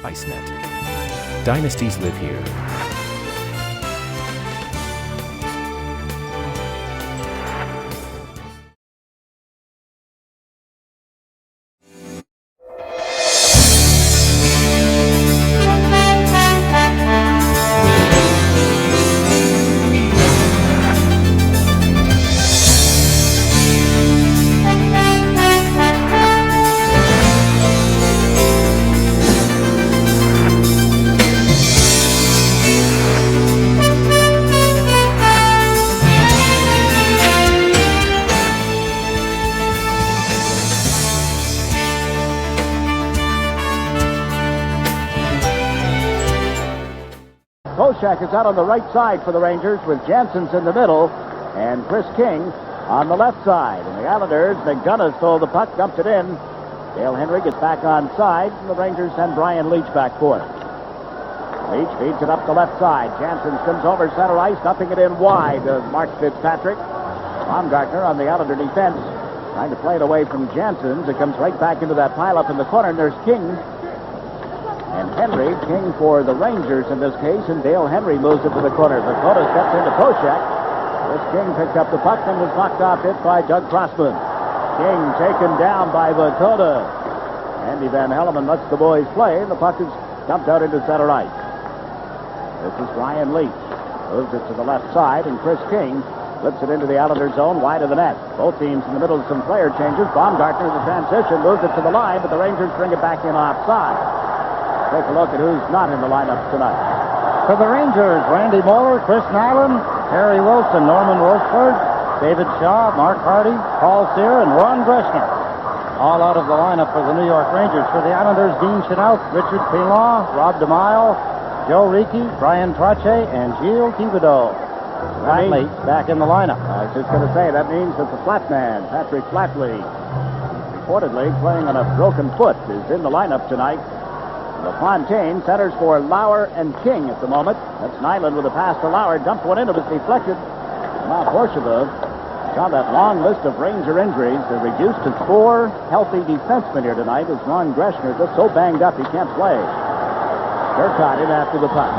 ICENET. Dynasties live here. Koschak is out on the right side for the Rangers with Jansen's in the middle and Chris King on the left side. And the Islanders, McDonald stole the puck, dumped it in. Dale Henry gets back on side, and the Rangers send Brian Leach back for it. Leach feeds it up the left side. Jansen skims over center ice, dumping it in wide to Mark Fitzpatrick. Baumgartner on the Islander defense, trying to play it away from Jansen's. It comes right back into that pile up in the corner, and there's King. And Henry, King for the Rangers in this case, and Dale Henry moves it to the corner. Dakota steps into Koschak. This King picked up the puck and was knocked off it by Doug Crossman. King taken down by Dakota. Andy Van Helleman lets the boys play, and the puck is dumped out into center ice. This is Brian Leach. Moves it to the left side, and Chris King flips it into the Islander zone wide of the net. Both teams in the middle of some player changes. Baumgartner in the transition moves it to the line, but the Rangers bring it back in offside. Take a look at who's not in the lineup tonight. For the Rangers, Randy Moeller, Chris Nyland, Harry Wilson, Norman Roseford, David Shaw, Mark Hardy, Paul Sear, and Ron Greshner. All out of the lineup for the New York Rangers. For the Islanders, Dean Chenault, Richard Pilon, Rob DeMille, Joe Ricci, Brian Trache, and Gilles Thibodeau. Flatley back in the lineup. I was just going to say, that means that the flat man, Patrick Flatley, reportedly playing on a broken foot, is in the lineup tonight. LaFontaine centers for Lauer and King at the moment. That's Nyland with a pass to Lauer. Dumped one in. It was deflected. Now Horshavov saw that long list of Ranger injuries. They're reduced to 4 healthy defensemen here tonight as Ron Greshner just so banged up he can't play. Turcotte in after the puck.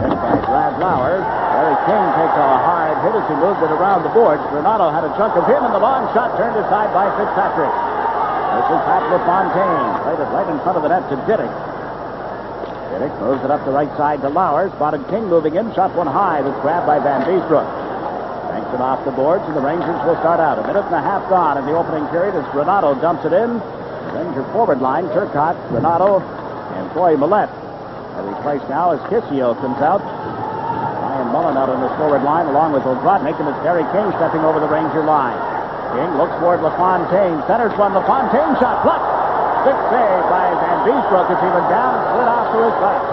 Hit by Brad Lauer. Larry King takes a hard hit as he moves it around the boards. Renato had a chunk of him, and the long shot turned aside by Fitzpatrick. This is Pat LaFontaine. Played it right in front of the net to Diddick. Diddick moves it up the right side to Lauer. Spotted King moving in. Shot one high. That's grabbed by Van Beesbrook. Banks it off the boards, and the Rangers will start out. 1.5 minutes gone in the opening period as Renato dumps it in. The Ranger forward line, Turcotte, Renato, and Troy Millette. Are replaced now as Kissio comes out. Ryan Mullen out on the forward line along with O'Grodnick, and it's Gary King stepping over the Ranger line. King looks toward LaFontaine. Centers one. LaFontaine shot blocked. Good save by Van Beesbrook as he went down and slid off to his right.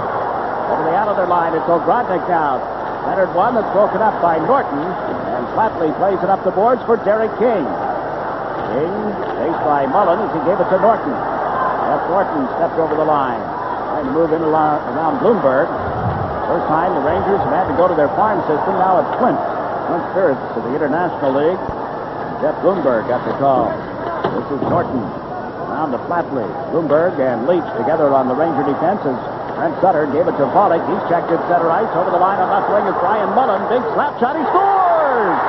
Over the Islander line, it's O'Grodnick now. Centered one that's broken up by Norton. And Flatley plays it up the boards for Derek King. King faced by Mullen as he gave it to Norton. Jeff Norton stepped over the line. Trying to move in around Bloomberg. First time the Rangers have had to go to their farm system. Now it's Flint Spirits of the International League. Jeff Bloomberg got the call. This is Norton. Around to Flatley. Bloomberg and Leach together on the Ranger defense as Brent Sutter gave it to Pollock. He's checked at center ice. Over the line on left wing is Brian Mullen. Big slap shot. He scores!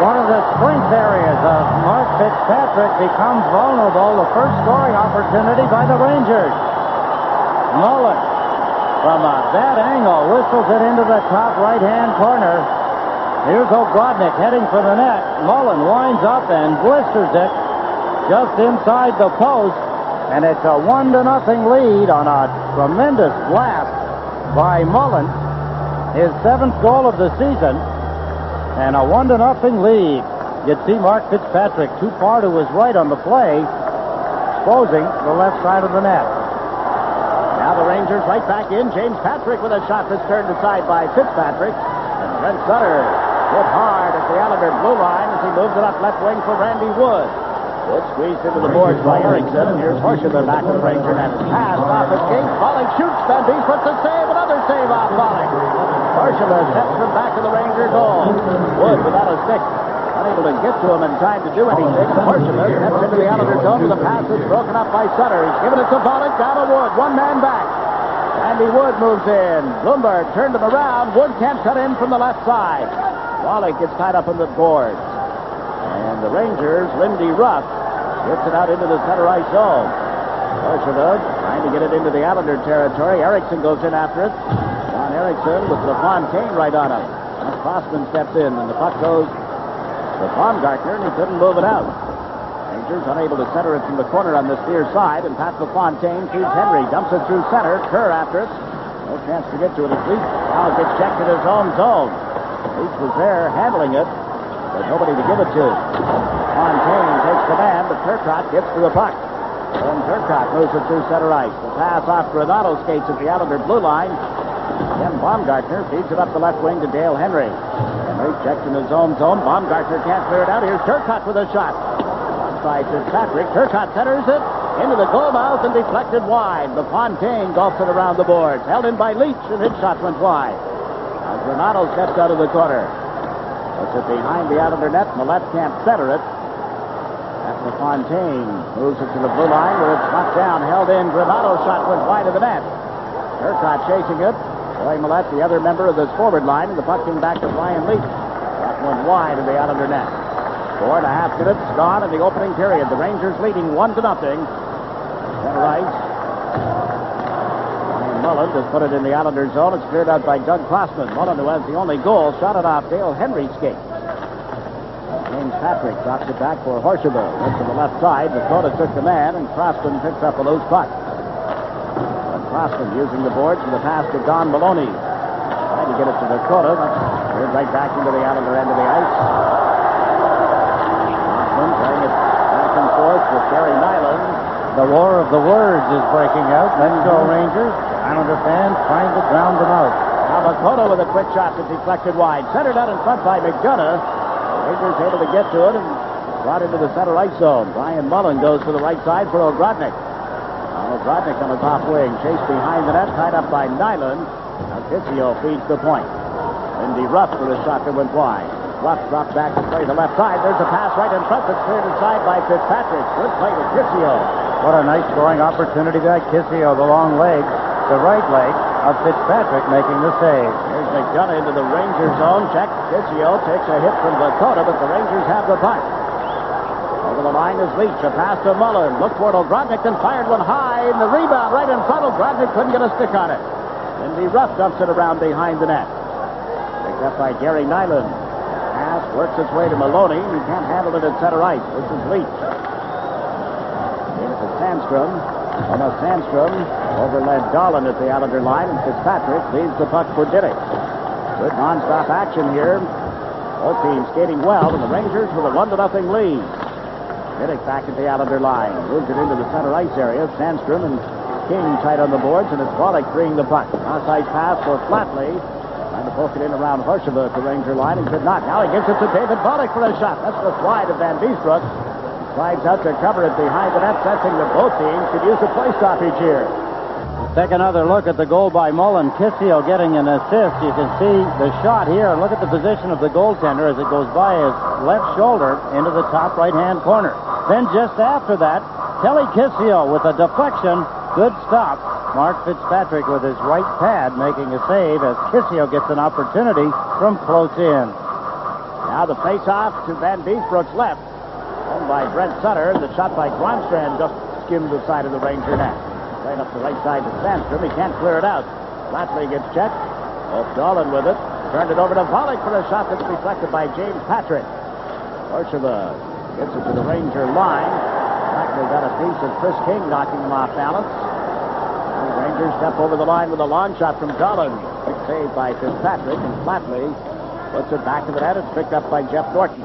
One of the strength areas of Mark Fitzpatrick becomes vulnerable. The first scoring opportunity by the Rangers. Mullen, from that angle, whistles it into the top right-hand corner. Here's O'Grodnick heading for the net. Mullen winds up and blisters it just inside the post. And it's a 1-0 lead on a tremendous blast by Mullen. His 7th goal of the season. And a 1-0 lead. You'd see Mark Fitzpatrick too far to his right on the play, exposing the left side of the net. Now the Rangers right back in. James Patrick with a shot that's turned aside by Fitzpatrick. And Brent Sutter hit hard at the Islander blue line as he moves it up left wing for Randy Wood. Wood squeezed into the boards by Erickson. And here's Horshavov back to the Ranger net. Pass off his skate. Pollock shoots. Van Beesbrook to save. Another save off Pollock. Horshavov steps from back to the Ranger goal. Wood without a stick. Unable to get to him in time to do anything. Horsula steps into the Islander zone with a pass that's broken up by Sutter. He's given it to Volek, down to Wood. One man back. Andy Wood moves in. Bloomberg turned him around. Wood can't cut in from the left side. Volek gets tied up in the boards. And the Rangers, Lindy Ruff, gets it out into the center ice zone. Horsula trying to get it into the Islander territory. Erickson goes in after it. John Erickson with LaFontaine right on him. And Crossman steps in, and the puck goes to Baumgartner, and he couldn't move it out. Rangers unable to center it from the corner on this near side, and Pat LaFontaine feeds Henry, dumps it through center. Kerr after it. No chance to get to it at least. Now it gets checked in his own zone. Leach was there handling it, but nobody to give it to. LaFontaine takes the man, but Turcotte gets to the puck. And Turcotte moves it through center ice. The pass off Granado skates at the Islander blue line. Then Baumgartner feeds it up the left wing to Dale Henry. Henry checked in his own zone. Baumgartner can't clear it out. Here's Turcotte with a shot. By Fitzpatrick. Turcotte centers it into the goal mouth and deflected wide. LaFontaine golfs it around the boards. Held in by Leach, and his shot went wide. Now Granado steps out of the corner. Puts it behind the Islander net, and the left can't center it. That's LaFontaine. Moves it to the blue line where it's knocked down. Held in. Granado's shot went wide of the net. Turcotte chasing it. Roy Millette, the other member of this forward line, and the puck came back to Brian Leach. That went wide of the Islander net. 4.5 minutes gone in the opening period. The Rangers leading 1-0. Center ice. Brian Mullen has put it in the Islander zone. It's cleared out by Doug Crossman. Mullen, who has the only goal, shot it off Dale Henry's skate. James Patrick drops it back for Horsable. Went to the left side. Dakota took the man, and Crossman picks up a loose puck. Crossman using the boards and the pass to Don Maloney. Trying to get it to Dakota. Cleared right back into the Islander end of the ice. Crossman playing it back and forth with Gary Nyland. The war of the words is breaking out. Let's go, Rangers. Islander fans trying to drown them out. Now Dakota with a quick shot that deflected wide. Centered out in front by McDonough. The Rangers able to get to it and brought into the center ice zone. Brian Mullen goes to the right side for Ogrodnik. Rodnick on the top wing, chased behind the net, tied up by Nyland. Now Kitsio feeds the point. Lindy Ruff for a shot that went wide. Ruff dropped back to play the left side. There's a pass right in front that's cleared inside by Fitzpatrick. Good play to Kitsio. What a nice scoring opportunity by Kitsio, the long leg, the right leg of Fitzpatrick making the save. Here's McDonough into the Ranger zone. Check. Kitsio takes a hit from Dakota, but the Rangers have the puck. Over the line is Leach. A pass to Mullen. Looked toward Ogrodnik and fired one high. And the rebound right in front. Ogrodnik couldn't get a stick on it. Lindy Ruff dumps it around behind the net. Picked up by Gary Nyland. Pass works its way to Maloney. He can't handle it at center ice. This is Leach. Gave it to Sandstrom. Almost Sandstrom overled Dolan at the Islander line. And Fitzpatrick leaves the puck for Diddick. Good non-stop action here. Both teams skating well. And the Rangers with a 1-0 lead. Diddick back at the Islander line. Moves it into the center ice area. Sandstrom and King tight on the boards, and it's Volek freeing the puck. Outside pass for Flatley. Trying to poke it in around Horsula at the Ranger line and could not. Now he gives it to David Volek for a shot. That's just wide of Van Beesbrook. Slides out to cover it behind the net, sensing that both teams could use a play stoppage here. Take another look at the goal by Mullen. Kitsio getting an assist. You can see the shot here. Look at the position of the goaltender as it goes by his left shoulder into the top right-hand corner. Then just after that, Kelly Kitsio with a deflection. Good stop. Mark Fitzpatrick with his right pad making a save as Kitsio gets an opportunity from close in. Now the face-off to Van Beesbrook's left. Owned by Brent Sutter. The shot by Gronstrand just skimmed the side of the Ranger net. Right up the right side to Sandstrom. He can't clear it out. Flatley gets checked. Dolan with it. Turned it over to Volek for a shot that's deflected by James Patrick. Horsula gets it to the Ranger line. Flatley got a piece of Chris King knocking him off balance. And the Rangers step over the line with a long shot from Dolan. Quick save by Fitzpatrick, and Flatley puts it back to the net. It's picked up by Jeff Norton.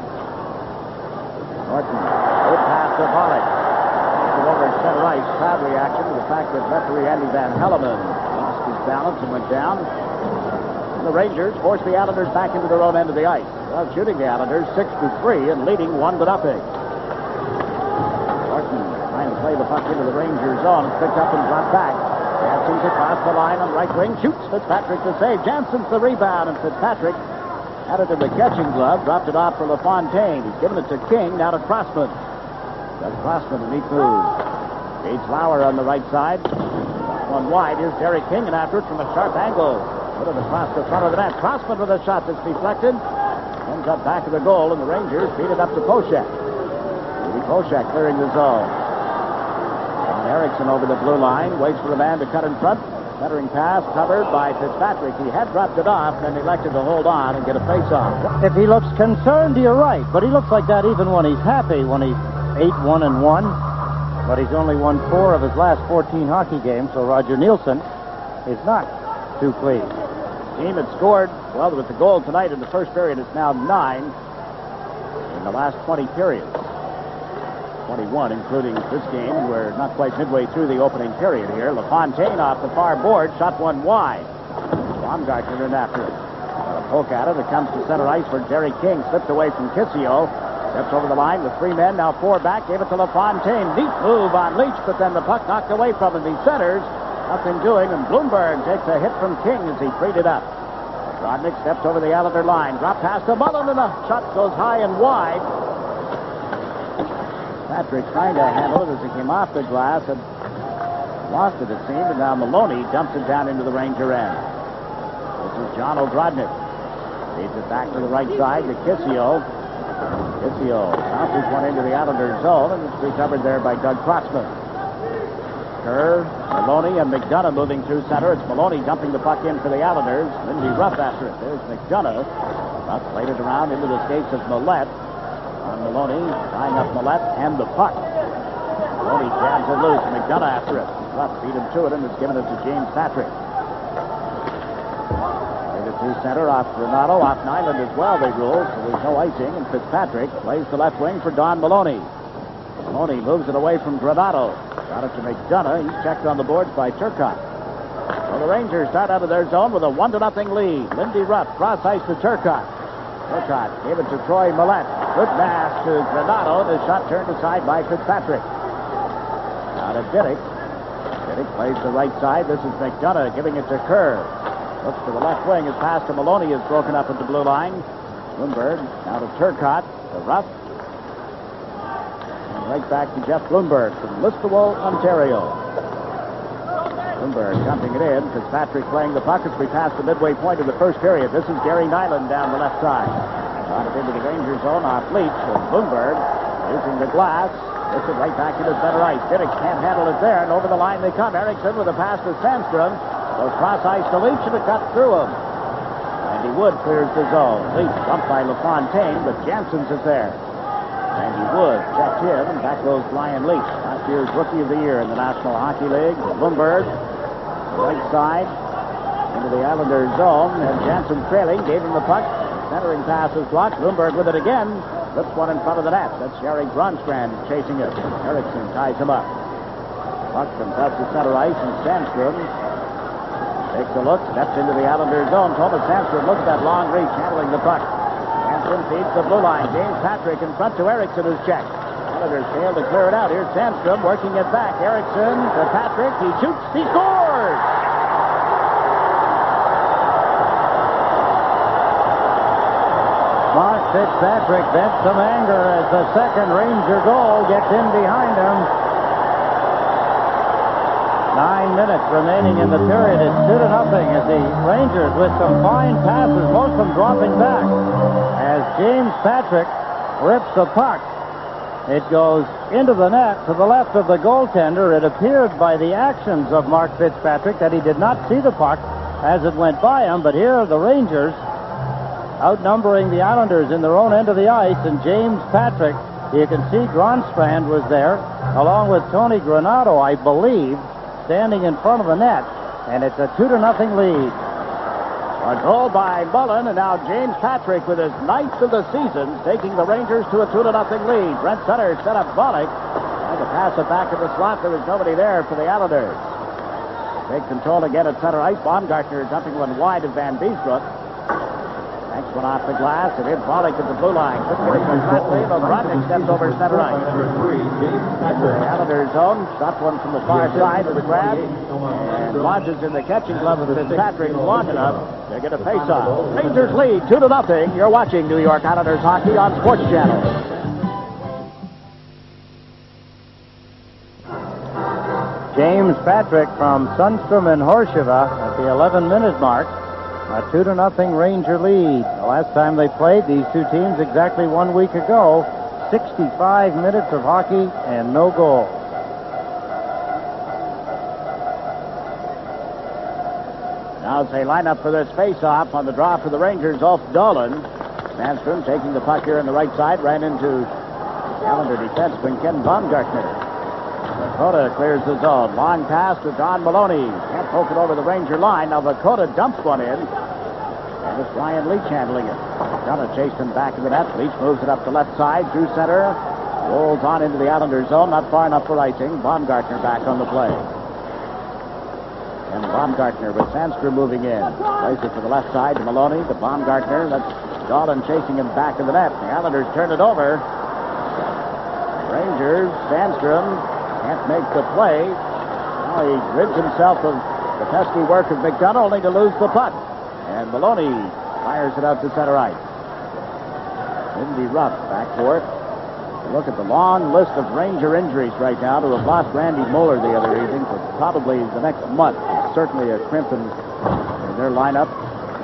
Norton, good pass to Volek. Over at center ice, crowd reaction to the fact that referee Andy Van Helleman lost his balance and went down. And the Rangers force the Islanders back into their own end of the ice. Well, shooting the Islanders 6-3 and leading 1-0. Norton trying to play the puck into the Ranger zone. It's picked up and dropped back. Jansen's across the line on right wing. Shoots Fitzpatrick to save. Jansen's the rebound, and Fitzpatrick Had it in the catching glove, dropped it off for LaFontaine. He's given it to King, now to Crossman. Does Crossman a neat move. Gage Lauer on the right side. One wide. Here's Derek King, and after it from a sharp angle. Put it across the front of the net. Crossman with a shot that's deflected. Ends up back of the goal, and the Rangers beat it up to Poshak. Poshak clearing the zone. And Erickson over the blue line. Waits for the man to cut in front. Centering pass covered by Fitzpatrick. He had dropped it off and then elected to hold on and get a face-off. If he looks concerned, you're right. But he looks like that even when he's happy, when he's 8-1-1. But he's only won 4 of his last 14 hockey games, so Roger Nielsen is not too pleased. Team had scored, well, with the goal tonight in the first period, it's now 9 in the last 20 periods. 21, including this game. We're not quite midway through the opening period here. LaFontaine off the far board, shot one wide. Baumgartner in after it. A poke at it. It comes to center ice for Jerry King. Slipped away from Kissio. Steps over the line with 3 men, now 4 back. Gave it to LaFontaine. Neat move on Leach, but then the puck knocked away from him. He centers. Nothing doing, and Bloomberg takes a hit from King as he freed it up. Rodnick steps over the Islander line. Drop past the Mullen, and the shot goes high and wide. Patrick trying to handle it as it came off the glass and lost it seemed, and now Maloney dumps it down into the Ranger end. This is John O'Grodnick. Feeds it back to the right side to Kissio. Kissio bounces one into the Islander zone, and it's recovered there by Doug Crossman. Kerr, Maloney, and McDonough moving through center. It's Maloney dumping the puck in for the Islanders. Lindsey Ruff after it. There's McDonough. Ruff played it around into the skates of Millette. On Maloney, tying up Millette and the puck. Maloney jams it loose. McDonough after it. Ruff beat him to it and has given it to James Patrick. Played it through center off Renato, off Nyland as well, they rule, so there's no icing. And Fitzpatrick plays the left wing for Don Maloney. Maloney moves it away from Renato. Got it to McDonough. He's checked on the boards by Turcotte. So the Rangers start out of their zone with a 1-0 lead. Lindy Ruff cross ice to Turcotte. Turcotte gave it to Troy Millette. Good pass to Granato. The shot turned aside by Fitzpatrick. Now to Diddick. Diddick plays the right side. This is McDonough giving it to Kerr. Looks to the left wing. His pass to Maloney is broken up at the blue line. Bloomberg now to Turcotte. To Ruff. And right back to Jeff Bloomberg from Listowel, Ontario. Bloomberg dumping it in. Fitzpatrick playing the puck as we pass the midway point of the first period. This is Gary Nyland down the left side. Got it into the Ranger zone off Leach. And Bloomberg using the glass. Gets it right back into center ice. Diddick can't handle it there, and over the line they come. Erickson with a pass to Sandstrom. Goes cross ice to Leach, and it got through him. Andy Wood clears the zone. Leach bumped by LaFontaine, but Janssens is there. Andy Wood checked him, and back goes Brian Leach. Last year's Rookie of the Year in the National Hockey League. Bloomberg, the right side, into the Islanders zone, and Janssen trailing, gave him the puck. Centering pass is blocked. Bloomberg with it again. Flips one in front of the net. That's Eric Gronstrand chasing it. Erickson ties him up. Puck comes out to center ice, and Sandstrom takes a look, steps into the Islanders zone. Thomas Sandstrom looks at that long reach, handling the puck. Sandstrom feeds the blue line. James Patrick in front to Erickson, who's checked. Islanders failed to clear it out. Here's Sandstrom working it back. Erickson to Patrick. He shoots. He scores! Mark Fitzpatrick vents some anger as the second Ranger goal gets in behind him. 9 minutes remaining in the period. It's 2-0 as the Rangers with some fine passes, most of them dropping back. As James Patrick rips the puck, it goes into the net to the left of the goaltender. It appeared by the actions of Mark Fitzpatrick that he did not see the puck as it went by him, but here the Rangers outnumbering the Islanders in their own end of the ice, and James Patrick, you can see Gronstrand was there, along with Tony Granato, I believe, standing in front of the net, and it's a 2-0 lead. A goal by Mullen, and now James Patrick with his 9th of the season, taking the Rangers to a 2-0 lead. Brent Sutter set up Bollick, and to pass it back in the slot, there was nobody there for the Islanders. Take control again at center ice. Baumgartner dumping one wide of Van Beesbrook. Next one off the glass, and in Pollock at the blue line. Couldn't get it to Flatley, but Brodnick steps over center ice. Into the Islanders' zone, shot one from the far side of the grab, and lodges in the catching glove of Fitzpatrick long enough to get a face-off. Rangers lead 2-0. You're watching New York Islanders hockey on Sports Channel. James Patrick from Sundstrom and Horseshoe at the 11-minute mark. A 2-0 Ranger lead. The last time they played, these two teams exactly 1 week ago, 65 minutes of hockey and no goal. Now as they line up for this face-off on the draw for the Rangers off Dolan. Sandstrom taking the puck here on the right side, ran into the Islander defenseman Ken Baumgartner. Vakota clears the zone. Long pass to Don Maloney. Can't poke it over the Ranger line. Now Vakota dumps one in. And it's Ryan Leach handling it. Gonna chase him back in the net. Leach moves it up the left side through center. Rolls on into the Islanders zone. Not far enough for icing. Baumgartner back on the play. And Baumgartner with Sandstrom moving in. Plays it to the left side to Maloney. To Baumgartner. That's Dolan chasing him back in the net. The Islanders turn it over. Rangers, Sandstrom can't make the play. Now he rids himself of the pesky work of McDonald, only to lose the puck. And Maloney fires it out to center ice. Lindy Ruff back for it. Look at the long list of Ranger injuries right now. To have lost Randy Moeller the other evening for probably the next month. It's certainly a crimp in their lineup.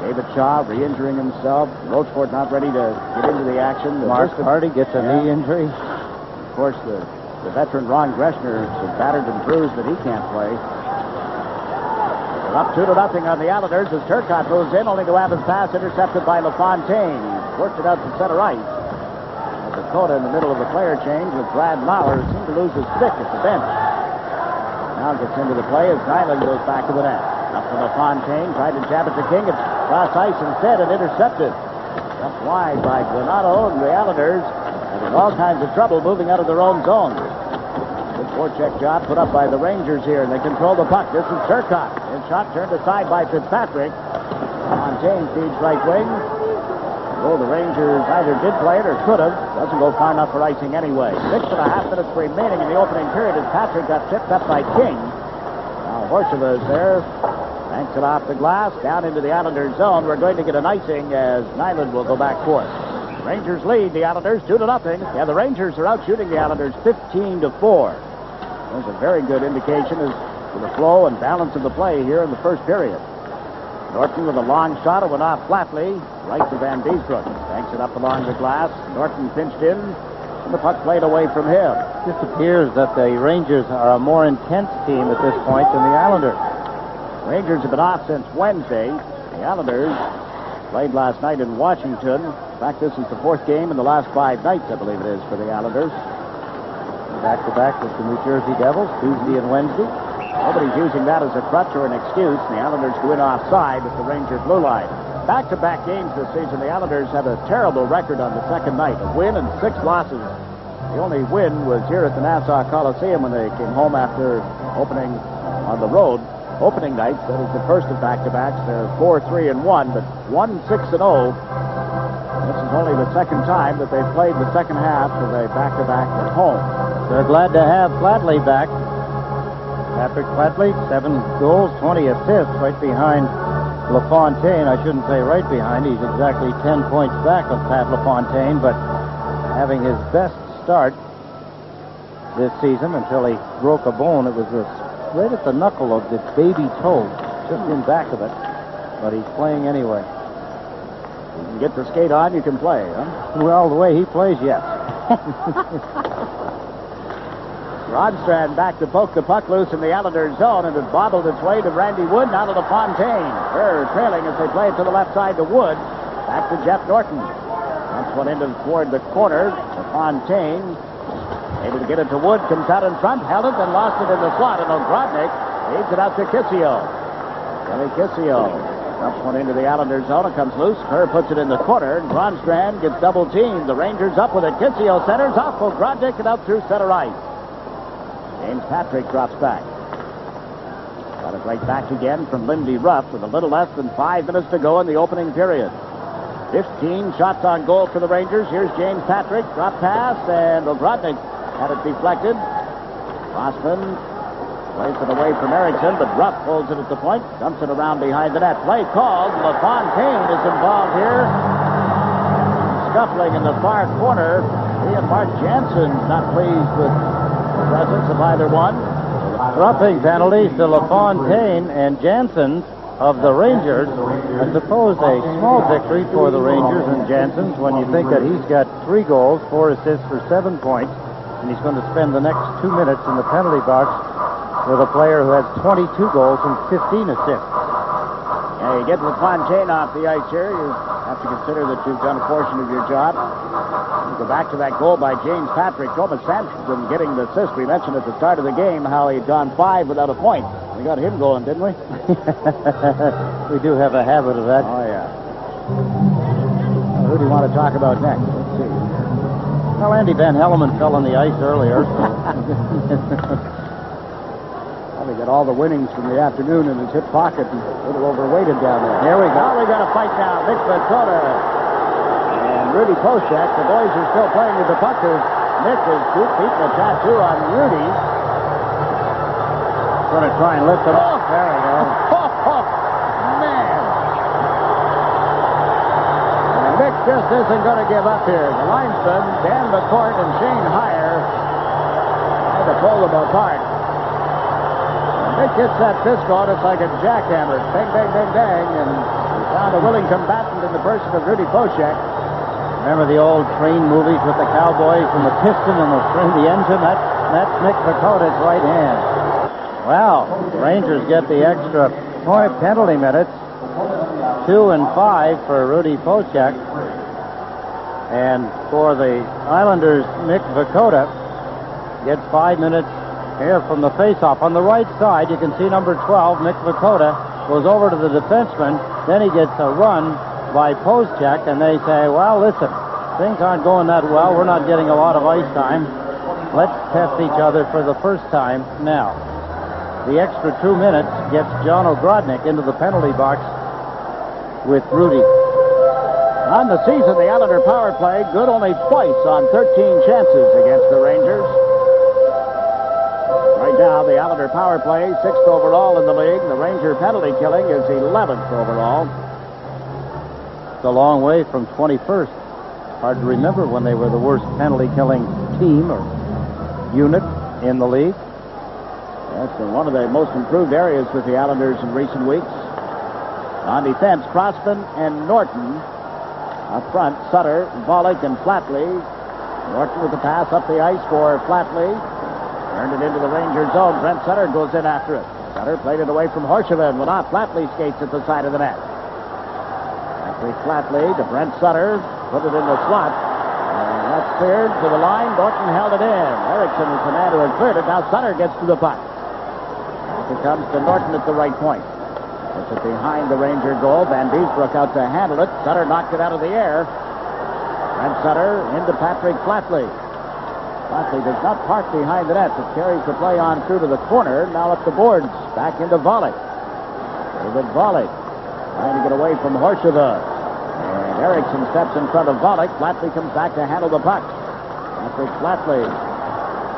David Shaw re-injuring himself. Rochefort not ready to get into the action. Mark Hardy gets a knee injury. Of course, the veteran Ron Greshner is battered and bruised that he can't play. They're up 2-0 on the Islanders as Turcotte moves in, only to have his pass intercepted by LaFontaine. He worked it out to center ice. Dakota in the middle of the player change with Brad Lauer, who seemed to lose his stick at the bench. Now gets into the play as Nyland goes back to the net. Up to LaFontaine, tried to jab it to King. It's cross ice instead and intercepted. Up wide by Granato, and the Islanders having all kinds of trouble moving out of their own zone. Good forecheck job put up by the Rangers here, and they control the puck. This is Turcotte. His shot turned aside by Fitzpatrick. Fontaine feeds right wing. Oh, the Rangers either did play it or could have. Doesn't go far enough for icing anyway. 6.5 minutes remaining in the opening period as Patrick got tipped up by King. Now Horseshoe is there. Banks it off the glass, down into the Islanders zone. We're going to get an icing as Nyland will go back for it. Rangers lead the Islanders 2-0. Yeah, the Rangers are out shooting the Islanders 15-4. There's a very good indication as to the flow and balance of the play here in the first period. Norton with a long shot. It went off flatly, right to Van Beesbroek. Banks it up along the glass. Norton pinched in, and the puck played away from him. It just appears that the Rangers are a more intense team at this point than the Islanders. Rangers have been off since Wednesday. The Islanders played last night in Washington. In fact, this is the fourth game in the last 5 nights, I believe it is, for the Islanders. Back-to-back with the New Jersey Devils, Tuesday and Wednesday. Nobody's using that as a crutch or an excuse. The Islanders go in offside at the Ranger blue line. Back-to-back games this season, the Islanders have a terrible record on the second night. A win and 6 losses. The only win was here at the Nassau Coliseum when they came home after opening on the road. Opening night, that is the first of back-to-backs. They're 4-3-1, but 1-6-0. This is only the second time that they've played the second half of a back-to-back at home. They're glad to have Flatley back. Patrick Flatley, 7 goals, 20 assists, right behind LaFontaine. I shouldn't say right behind. He's exactly 10 points back of Pat LaFontaine, but having his best start this season until he broke a bone. It was right at the knuckle of the baby toe, just in back of it. But he's playing anyway. You can get the skate on, you can play, huh? Well, the way he plays, yes. Rodstrand back to poke the puck loose in the Islanders zone, and it bobbled its way to Randy Wood, now to LaFontaine. They're trailing as they play it to the left side to Wood. Back to Jeff Norton. That's one into toward the corner. LaFontaine able to get it to Wood, comes out in front, held it, and lost it in the slot, and Ogrodnik leads it out to Kissio. Billy Kissio dumps one into the Islanders zone. It comes loose. Kerr puts it in the corner, and Bronstrand gets double teamed. The Rangers up with it. Kissio centers off Ogrodnik and out through center ice. James Patrick drops back. Got it right back again from Lindy Ruff with a little less than 5 minutes to go in the opening period. 15 shots on goal for the Rangers. Here's James Patrick. Drop pass, and Ogrodnik had it deflected. Rossman plays it away from Erickson, but Ruff holds it at the point. Dumps it around behind the net. Play called. LaFontaine is involved here. Scuffling in the far corner. He and Mark Jansen's not pleased with the presence of either one. Roughing penalties to LaFontaine and Jansen's of the Rangers. I suppose a small victory for the Rangers and Jansen's when you think that he's got 3 goals, 4 assists for 7 points, and he's going to spend the next 2 minutes in the penalty box with a player who has 22 goals and 15 assists. Yeah, you get LaFontaine off the ice here, you have to consider that you've done a portion of your job. You go back to that goal by James Patrick. Thomas Sampson getting the assist. We mentioned at the start of the game how he'd gone 5 without a point. We got him going, didn't we? We do have a habit of that. Oh, yeah. Well, who do you want to talk about next? Let's see. Well, Andy Van Helleman fell on the ice earlier. Well, he got all the winnings from the afternoon in his hip pocket and a little overweighted down there. Here we go. Now we got a fight now. Nick Vakota and Rudy Poshak. The boys are still playing with the puck. Nick is keeping a tattoo on Rudy. Going to try and lift him off. There we go. Man. And Nick just isn't going to give up here. The linesmen, Dan McCourt and Shane Heyer, had to pull them apart. And Nick gets that fist going. It's like a jackhammer. Bang, bang, bang, bang. And we found a willing combatant in the person of Rudy Poshak. Remember the old train movies with the cowboys and the piston and the engine? That's Nick Vakota's right hand. Well, the Rangers get the extra point penalty minutes. 2 and 5 for Rudy Pochak. And for the Islanders, Nick Vakota gets 5 minutes here from the faceoff. On the right side, you can see number 12, Nick Vakota, goes over to the defenseman. Then he gets a run by Pochak, and they say, well, listen, things aren't going that well. We're not getting a lot of ice time. Let's test each other for the first time now. The extra 2 minutes gets John Ogrodnik into the penalty box with Rudy. On the season, the Islander power play good only twice on 13 chances against the Rangers. Right now, the Islander power play 6th overall in the league. The Ranger penalty killing is 11th overall. It's a long way from 21st. Hard to remember when they were the worst penalty killing team or unit in the league. That's been one of the most improved areas with the Islanders in recent weeks. On defense, Crossman and Norton. Up front, Sutter, Volek, and Flatley. Norton with the pass up the ice for Flatley. Turned it into the Ranger zone. Brent Sutter goes in after it. Sutter played it away from Horshaven. Well, not Flatley skates at the side of the net. Flatley to Brent Sutter. Put it in the slot. And that's cleared to the line. Norton held it in. Erickson is the man who had cleared it. Now Sutter gets to the puck. It comes to Norton at the right point. Puts it behind the Ranger goal. Van Beesbrook out to handle it. Sutter knocked it out of the air. Brent Sutter into Patrick Flatley. Flatley does not park behind the net, but carries the play on through to the corner. Now up the boards. Back into Volek. David Volek trying to get away from Horshaven. And Erickson steps in front of Volek. Flatley comes back to handle the puck. Patrick Flatley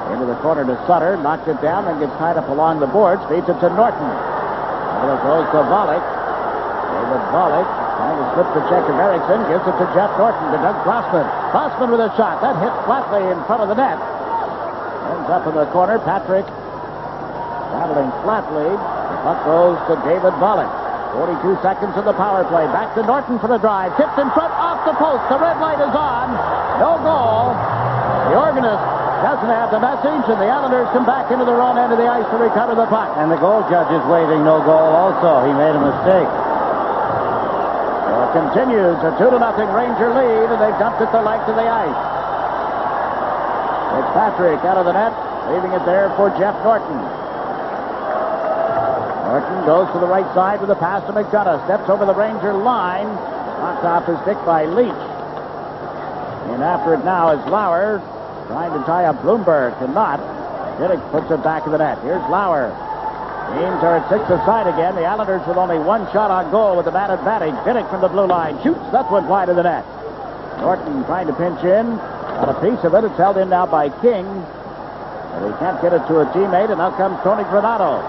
into the corner to Sutter. Knocked it down and gets tied up along the boards. Feeds it to Norton. There it goes to Volek. David Volek trying to slip the check of Erickson. Gives it to Jeff Norton to Doug Crossman. Crossman with a shot. That hits Flatley in front of the net. Ends up in the corner. Patrick battling Flatley. The puck goes to David Volek. 42 seconds of the power play. Back to Norton for the drive. Tipped in front, off the post. The red light is on. No goal. The organist doesn't have the message, and the Islanders come back into their own end of the ice to recover the puck. And the goal judge is waving no goal also. He made a mistake. So it continues. A 2-0 Ranger lead, and they've dumped it the length of the ice. It's Patrick out of the net, leaving it there for Jeff Norton. Norton goes to the right side with a pass to McDonough. Steps over the Ranger line. Knocked off his stick by Leach. And after it now is Lauer trying to tie up Bloomberg. Cannot. Diddick puts it back in the net. Here's Lauer. Teams are at 6 aside again. The Islanders with only one shot on goal with the man advantage. Vinnick from the blue line shoots. That's one wide of the net. Norton trying to pinch in. Got a piece of it. It's held in now by King. But he can't get it to a teammate, and now comes Tony Granato.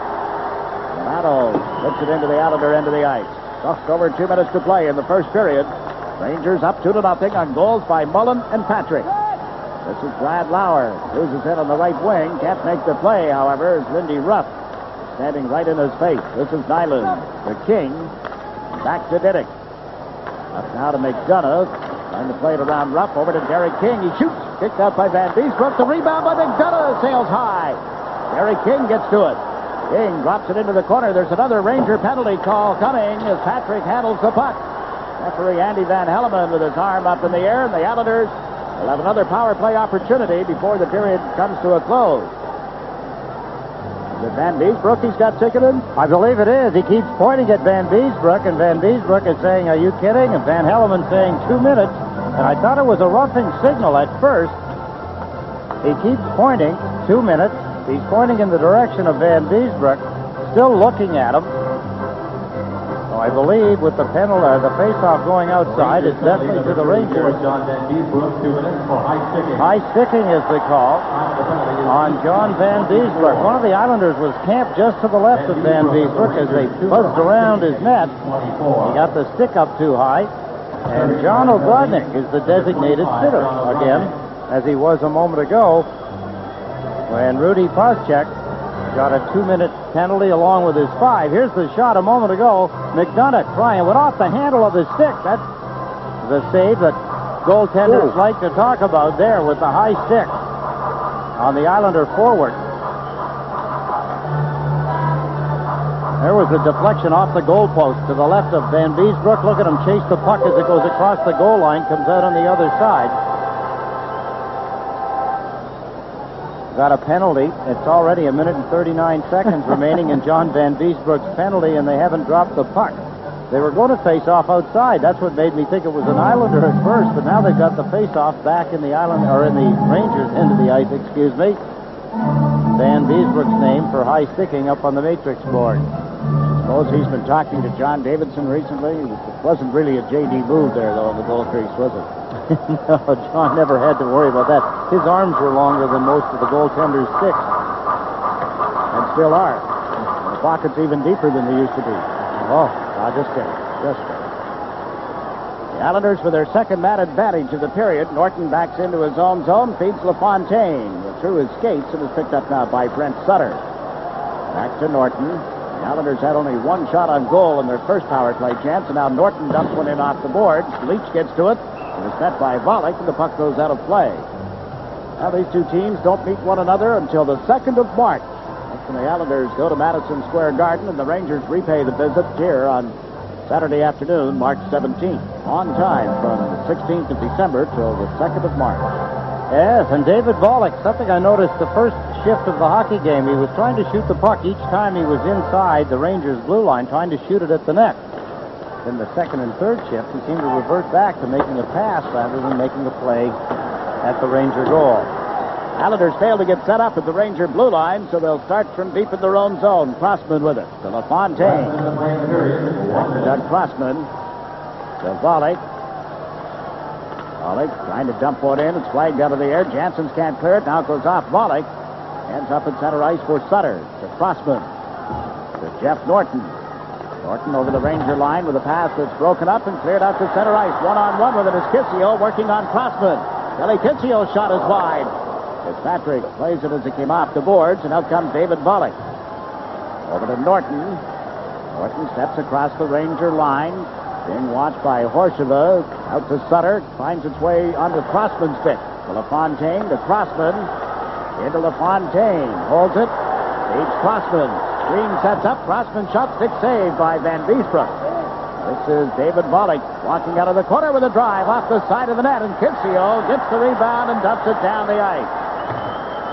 Granato puts it into the Islander end of the ice. Just over 2 minutes to play in the first period. Rangers up 2-0 on goals by Mullen and Patrick. This is Brad Lauer. Loses it on the right wing. Can't make the play, however, is Lindy Ruff. Standing right in his face. This is Nyland. The King. Back to Diddick. Up now to McDonough. Trying to play it around Ruff. Over to Derek King. He shoots. Kicked out by Van Beesbrook. The rebound by McDonough. Sails high. Derek King gets to it. King drops it into the corner. There's another Ranger penalty call coming as Patrick handles the puck. Referee Andy Van Helleman with his arm up in the air. And the Islanders will have another power play opportunity before the period comes to a close. Is it Van Beesbrook he's got ticketed? I believe it is. He keeps pointing at Van Beesbrook, and Van Beesbrook is saying, "Are you kidding?" And Van Helleman saying 2 minutes. And I thought it was a roughing signal at first. He keeps pointing, 2 minutes. He's pointing in the direction of Van Beesbrook, still looking at him. So I believe with the penalty, the face-off going outside, it's definitely to the Rangers. High sticking is the call on John Van Beesbrook. One of the Islanders was camped just to the left of Van Beesbrook as they buzzed around his net. He got the stick up too high. And John O'Grodnick is the designated sitter again, as he was a moment ago when Rudy Paschek got a 2-minute penalty along with his 5. Here's the shot a moment ago. McDonough trying, went off the handle of his stick. That's the save that goaltenders like to talk about there with the high stick on the Islander forward. There was a deflection off the goalpost to the left of Van Beesbrook. Look at him chase the puck as it goes across the goal line, comes out on the other side. Got a penalty. It's already 1 minute and 39 seconds remaining in John Van Beesbrook's penalty, and they haven't dropped the puck. They were going to face off outside. That's what made me think it was an Islander at first, but now they've got the face-off back in the Island, or in the Rangers end of the ice, excuse me. Van Beesbrook's name for high sticking up on the matrix board. Suppose he's been talking to John Davidson recently. It wasn't really a J.D. move there, though, in the goal crease, was it? No, John never had to worry about that. His arms were longer than most of the goaltender's sticks. And still are. And the pockets even deeper than they used to be. Oh, just kidding. Just kidding. The Islanders with their second man advantage of the period. Norton backs into his own zone, feeds LaFontaine through his skates, and is picked up now by Brent Sutter. Back to Norton. The Islanders had only one shot on goal in their first power play chance, and now Norton dumps one in off the boards. Leach gets to it. It was met by Volek, and the puck goes out of play. Now these two teams don't meet one another until the 2nd of March. That's when the Islanders go to Madison Square Garden, and the Rangers repay the visit here on Saturday afternoon, March 17th. On time from the 16th of December till the 2nd of March. Yes, and David Volek, something I noticed the first shift of the hockey game, he was trying to shoot the puck each time he was inside the Rangers' blue line, trying to shoot it at the net. In the second and third shift, he seemed to revert back to making a pass rather than making a play at the Ranger goal. Islanders fail to get set up at the Ranger blue line, so they'll start from deep in their own zone. Crossman with it to LaFontaine. Doug Crossman to Volek. Volek trying to dump one in. It's flagged out of the air. Janssens can't clear it. Now it goes off Volek. Ends up at center ice for Sutter. To Crossman. To Jeff Norton. Norton over the Ranger line with a pass that's broken up and cleared out to center ice. One-on-one with it is Kissio working on Crossman. Kelly Kissio's shot is wide. Fitzpatrick plays it as it came off the boards, and out comes David Volek. Over to Norton. Norton steps across the Ranger line. Being watched by Horseva. Out to Sutter. Finds its way onto Crossman's stick. To LaFontaine. To Crossman. Into LaFontaine. Holds it. Feeds Crossman. Screen sets up. Crossman shot. Stick saved by Van Beesbrook. This is David Volek walking out of the corner with a drive off the side of the net. And Kissio gets the rebound and dumps it down the ice.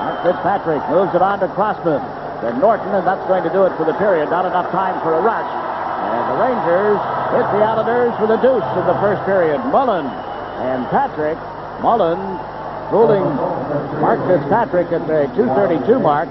Mark Fitzpatrick moves it on to Crossman. Then Norton, and that's going to do it for the period. Not enough time for a rush. And the Rangers hit the Islanders with a deuce in the first period. Mullen and Patrick. Mullen fooling Mark Fitzpatrick at the 2:32 mark.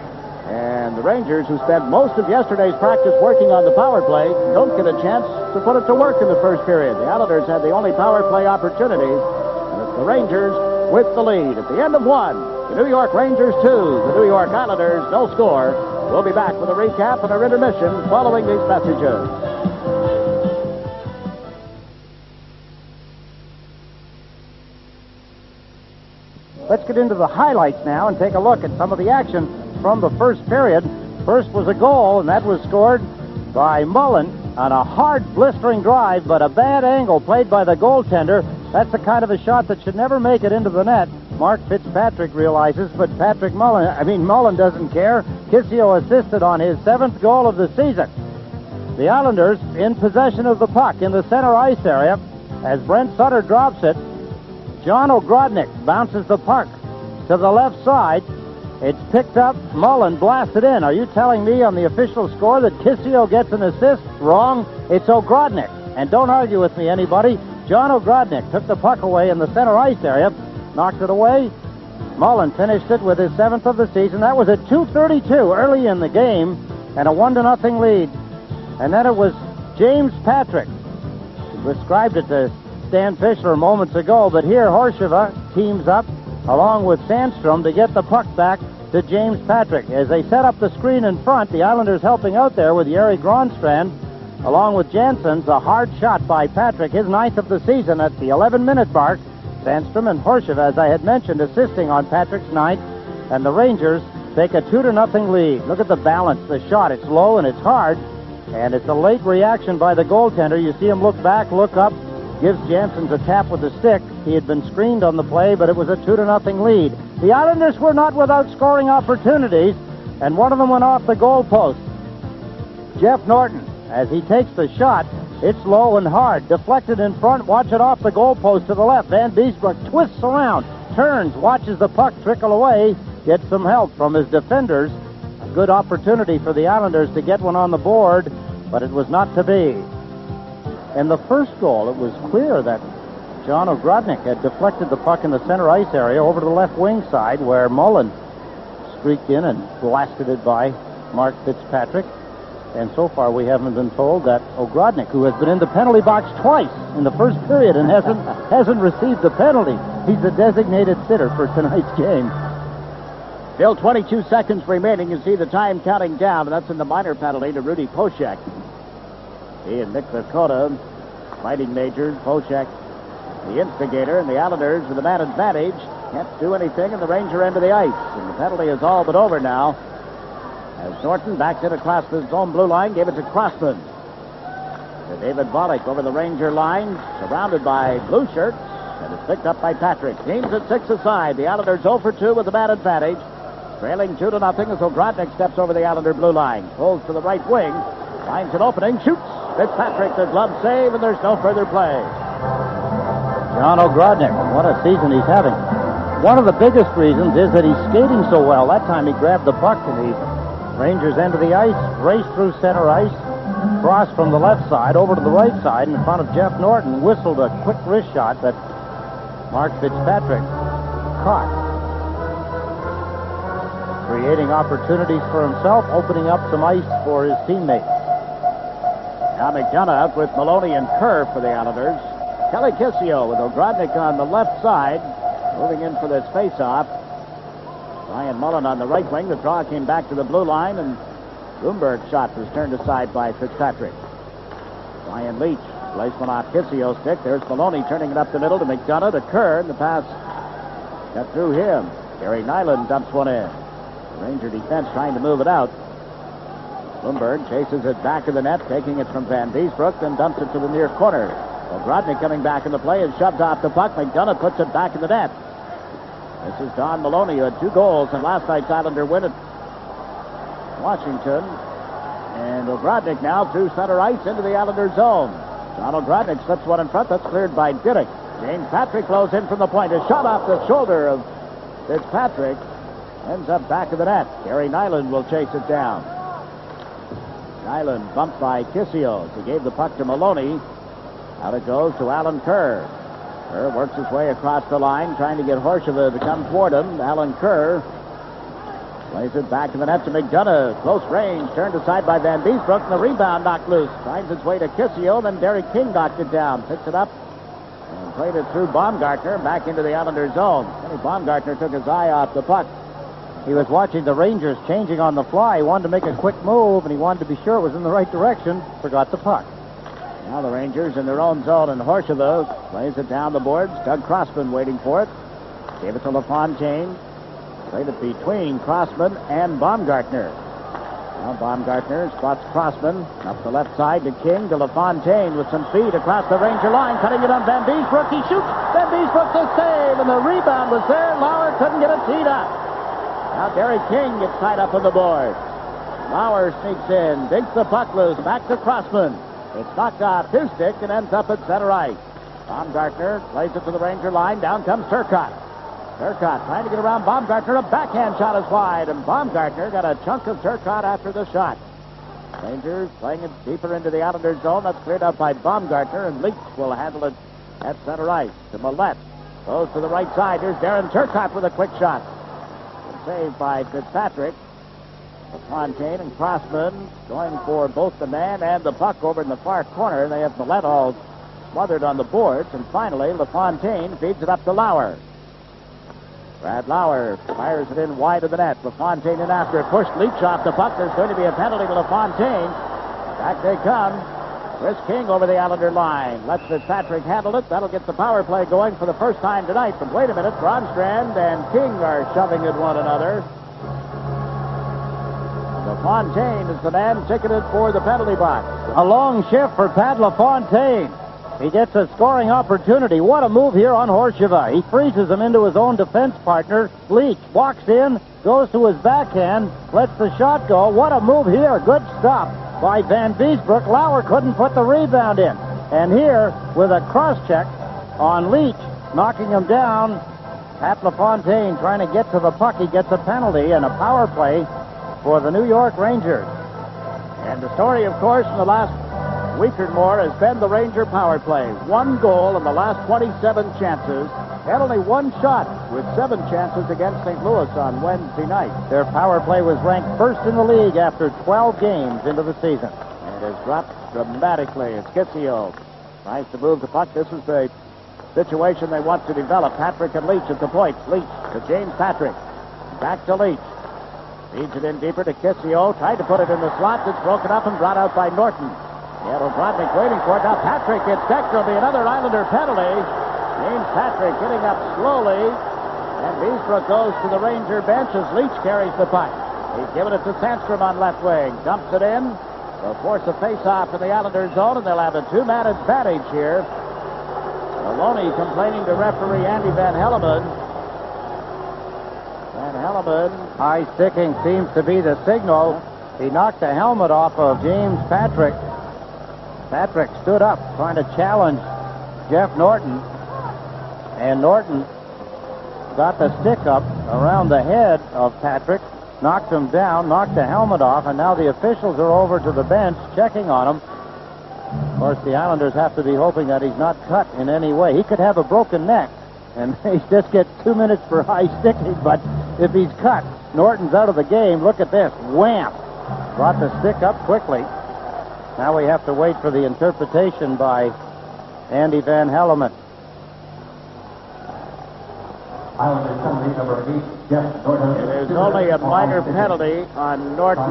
And the Rangers, who spent most of yesterday's practice working on the power play, don't get a chance to put it to work in the first period. The Islanders had the only power play opportunity, and it's the Rangers with the lead. At the end of one, the New York Rangers 2, the New York Islanders no score. We'll be back with a recap and our intermission following these messages. Let's get into the highlights now and take a look at some of the action from the first period. First was a goal, and that was scored by Mullen on a hard, blistering drive, but a bad angle played by the goaltender. That's the kind of a shot that should never make it into the net. Mark Fitzpatrick realizes, but Mullen doesn't care. Kissio assisted on his 7th goal of the season. The Islanders in possession of the puck in the center ice area. As Brent Sutter drops it, John Ogrodnik bounces the puck to the left side. It's picked up. Mullen blasted in. Are you telling me on the official score that Kissio gets an assist? Wrong. It's Ogrodnik. And don't argue with me, anybody. John Ogrodnik took the puck away in the center ice area, knocked it away. Mullen finished it with his 7th of the season. That was at 2:32 early in the game, and a 1-0 lead. And then it was James Patrick. He described it to Stan Fischler moments ago, but here Horsheva teams up along with Sandstrom to get the puck back to James Patrick. As they set up the screen in front, the Islanders helping out there with Yeri Gronstrand along with Jansen's. A hard shot by Patrick, his 9th of the season at the 11-minute mark. Sandstrom and Horsheva, as I had mentioned, assisting on Patrick's 9th, and the Rangers take a 2-0 lead. Look at the balance, the shot. It's low and it's hard, and it's a late reaction by the goaltender. You see him look back, look up, gives Jansen's a tap with the stick. He had been screened on the play, but it was a 2-0 lead. The Islanders were not without scoring opportunities, and one of them went off the goal post. Jeff Norton, as he takes the shot, it's low and hard. Deflected in front, watch it off the goal post to the left. Van Beesbrook twists around, turns, watches the puck trickle away, gets some help from his defenders. A good opportunity for the Islanders to get one on the board, but it was not to be. In the first goal, it was clear that John Ogrodnik had deflected the puck in the center ice area over to the left wing side, where Mullen streaked in and blasted it by Mark Fitzpatrick. And so far, we haven't been told that Ogrodnik, who has been in the penalty box twice in the first period and hasn't received the penalty, he's the designated sitter for tonight's game. Still 22 seconds remaining. You see the time counting down, and that's in the minor penalty to Rudy Poshek. He and Nick Lakota, fighting majors. Poshek, the instigator, and the Islanders with a man advantage. Can't do anything in the Ranger end of the ice. And the penalty is all but over now. As Norton backs it across the zone blue line, gave it to Crossman. To David Volek over the Ranger line, surrounded by blue shirts, and it's picked up by Patrick. Teams at 6 aside. The Islanders 0 for 2 with the man advantage. Trailing 2-0 as Ogrodnik steps over the Islander blue line. Pulls to the right wing, finds an opening, shoots. Fitzpatrick, the glove save, and there's no further play. John Ogrodnik, what a season he's having. One of the biggest reasons is that he's skating so well. That time he grabbed the puck to the Rangers' end of the ice, raced through center ice, crossed from the left side over to the right side in front of Jeff Norton, whistled a quick wrist shot that Mark Fitzpatrick caught. Creating opportunities for himself, opening up some ice for his teammates. Now McDonough out with Maloney and Kerr for the Islanders. Kelly Kissio with Ogrodnik on the left side, moving in for this face-off. Ryan Mullen on the right wing. The draw came back to the blue line, and Bloomberg's shot was turned aside by Fitzpatrick. Ryan Leach plays one off Kissio's stick. There's Maloney turning it up the middle to McDonough, to Kerr, and the pass got through him. Gary Nyland dumps one in. The Ranger defense trying to move it out. Bloomberg chases it back to the net, taking it from Van Beesbrook, then dumps it to the near corner. Ogrodnik coming back in the play and shoved off the puck. McDonough puts it back in the net. This is Don Maloney, who had 2 goals in last night's Islander win at Washington. And Ogrodnik now through center ice into the Islander zone. John Ogrodnik slips one in front. That's cleared by Diddick. James Patrick blows in from the point. A shot off the shoulder of Fitzpatrick. Ends up back of the net. Gary Nyland will chase it down. Nyland bumped by Kissio. He gave the puck to Maloney. Out it goes to Alan Kerr. Kerr works his way across the line, trying to get Horsheva to come toward him. Alan Kerr Plays it back to the net to McDonough. Close range. Turned aside by Van Beesbrook. And the rebound knocked loose. Finds its way to Kissio. Then Derek King knocked it down. Picks it up and played it through Baumgartner back into the Islander zone. Kenny Baumgartner took his eye off the puck. He was watching the Rangers changing on the fly. He wanted to make a quick move, and he wanted to be sure it was in the right direction. Forgot the puck. Now the Rangers in their own zone, and Horshavu plays it down the boards. Doug Crossman waiting for it. Gave it to LaFontaine. Played it between Crossman and Baumgartner. Now Baumgartner spots Crossman. Up the left side to King, to LaFontaine with some speed across the Ranger line. Cutting it on Van Beesbrook. He shoots. Van Beesbrook's a save, and the rebound was there. Lauer couldn't get it teed up. Now Derek King gets tied up on the board. Lauer sneaks in, digs the puck loose, back to Crossman. It's knocked off his stick and ends up at center ice. Baumgartner plays it to the Ranger line. Down comes Turcotte. Turcotte trying to get around Baumgartner. A backhand shot is wide, and Baumgartner got a chunk of Turcotte after the shot. Rangers playing it deeper into the Islander zone. That's cleared up by Baumgartner, and Leach will handle it at center ice. To Millette. Goes to the right side. Here's Darren Turcotte with a quick shot. Saved by Fitzpatrick. LaFontaine and Crossman going for both the man and the puck over in the far corner. They have Millette all smothered on the boards. And finally, LaFontaine feeds it up to Lauer. Brad Lauer fires it in wide of the net. LaFontaine in after it. Pushed Leach off the puck. There's going to be a penalty to LaFontaine. Back they come. Chris King over the Islander line. Lets Fitzpatrick handle it. That'll get the power play going for the first time tonight. But wait a minute. Bronstrand and King are shoving at one another. LaFontaine is the man ticketed for the penalty box. A long shift for Pat LaFontaine. He gets a scoring opportunity. What a move here on Horshavu. He freezes him into his own defense partner. Leach walks in, goes to his backhand, lets the shot go. What a move here. Good stop by Van Beesbrook. Lauer couldn't put the rebound in. And here, with a cross-check on Leach, knocking him down, Pat LaFontaine trying to get to the puck. He gets a penalty and a power play for the New York Rangers. And the story, of course, in the last week or more has been the Ranger power play. 1 goal in the last 27 chances. Had only 1 shot with 7 chances against St. Louis on Wednesday night. Their power play was ranked first in the league after 12 games into the season. It has dropped dramatically. It's Kissio tries to move the puck. This is the situation they want to develop. Patrick and Leach at the point. Leach to James Patrick. Back to Leach. Feeds it in deeper to Kissio. Tried to put it in the slot. It's broken up and brought out by Norton. Brodnick waiting for it. Now Patrick gets decked. There'll be another Islander penalty. James Patrick getting up slowly. And Beesbrook goes to the Ranger bench as Leach carries the puck. He's given it to Sandstrom on left wing. Dumps it in. They'll force a face-off in the Islander zone, and they'll have a 2-man advantage here. Maloney complaining to referee Andy Van Helleman. Van Helleman. High sticking seems to be the signal. He knocked the helmet off of James Patrick. Patrick stood up trying to challenge Jeff Norton. And Norton got the stick up around the head of Patrick, knocked him down, knocked the helmet off, and now the officials are over to the bench checking on him. Of course, the Islanders have to be hoping that he's not cut in any way. He could have a broken neck, and he just gets 2 minutes for high sticking, but if he's cut, Norton's out of the game. Look at this. Wham! Brought the stick up quickly. Now we have to wait for the interpretation by Andy Van Helleman. There's only a minor penalty on Norton.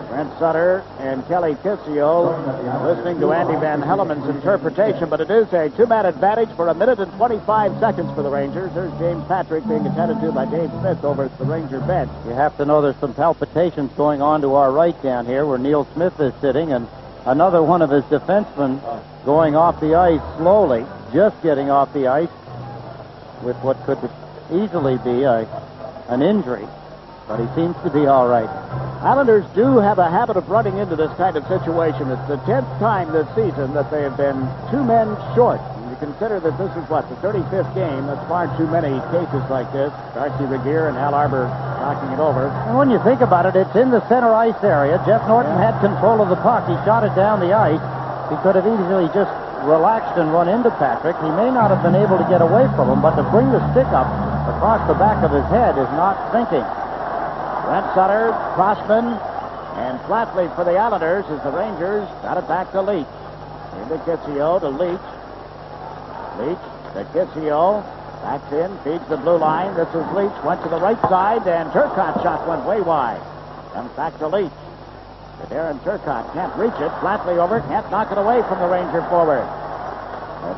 Brent Sutter and Kelly Kissio listening to Andy Van Helleman's interpretation, but it is a 2-man advantage for 1 minute and 25 seconds for the Rangers. There's James Patrick being attended to by Dave Smith over at the Ranger bench. You have to know there's some palpitations going on to our right down here where Neil Smith is sitting, and another one of his defensemen going off the ice slowly, just getting off the ice with what could easily be an injury, but he seems to be all right. Islanders do have a habit of running into this kind of situation. It's the 10th time this season that they have been 2 men short. And you consider that this is, the 35th game. That's far too many cases like this. Darcy Regier and Al Arbor knocking it over. And when you think about it, it's in the center ice area. Jeff Norton had control of the puck. He shot it down the ice. He could have easily just relaxed and run into Patrick. He may not have been able to get away from him, but to bring the stick up across the back of his head is not thinking. Brent Sutter, Crossman, and Flatley for the Islanders as the Rangers got it back to Leach. Into Kissio to Leach. Leach to Kissio. Backs in, feeds the blue line. This is Leach. Went to the right side, and Turcotte's shot went way wide. Comes back to Leach. But Darren Turcotte can't reach it. Flatley over, can't knock it away from the Ranger forward.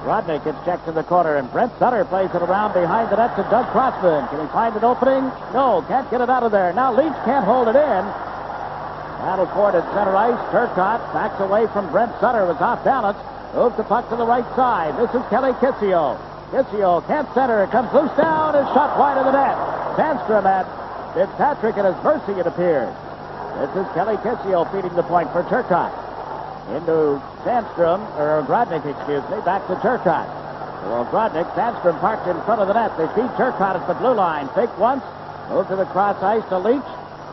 Rodnick gets checked in the corner, and Brent Sutter plays it around behind the net to Doug Crossman. Can he find an opening? No, can't get it out of there. Now Leach can't hold it in. Battle for it at center ice. Turcotte backs away from Brent Sutter. Was off balance. Moves the puck to the right side. This is Kelly Kissio. Kissio can't center. It comes loose down and shot wide of the net. Sandstrom at Fitzpatrick at his mercy, it appears. This is Kelly Kissio feeding the point for Turcotte. Into Sandstrom, or Grodnick, excuse me, back to Turcotte. Well, Grodnick, Sandstrom parked in front of the net. They feed Turcotte at the blue line. Fake once, move to the cross ice to Leach.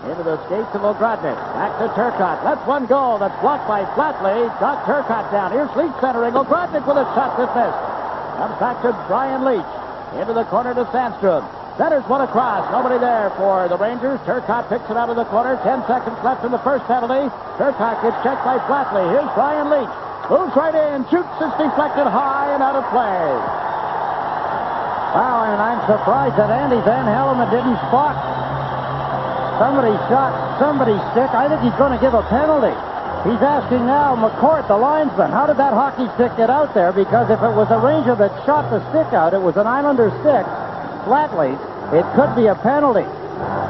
Into the skates of Grodnick. Back to Turcotte. That's one goal. That's blocked by Flatley. Got Turcotte down. Here's Leach centering. Grodnick with a shot that missed. Comes back to Brian Leach. Into the corner to Sandstrom. Centers one across. Nobody there for the Rangers. Turcotte picks it out of the corner. 10 seconds left in the first penalty. Turcotte gets checked by Flatley. Here's Brian Leach. Moves right in. Shoots. Is deflected high and out of play. Wow, and I'm surprised that Andy Van Hellemond didn't spot. Somebody shot somebody's stick. I think he's going to give a penalty. He's asking now McCourt, the linesman, how did that hockey stick get out there? Because if it was a Ranger that shot the stick out, it was an Islander stick, Flatley, it could be a penalty.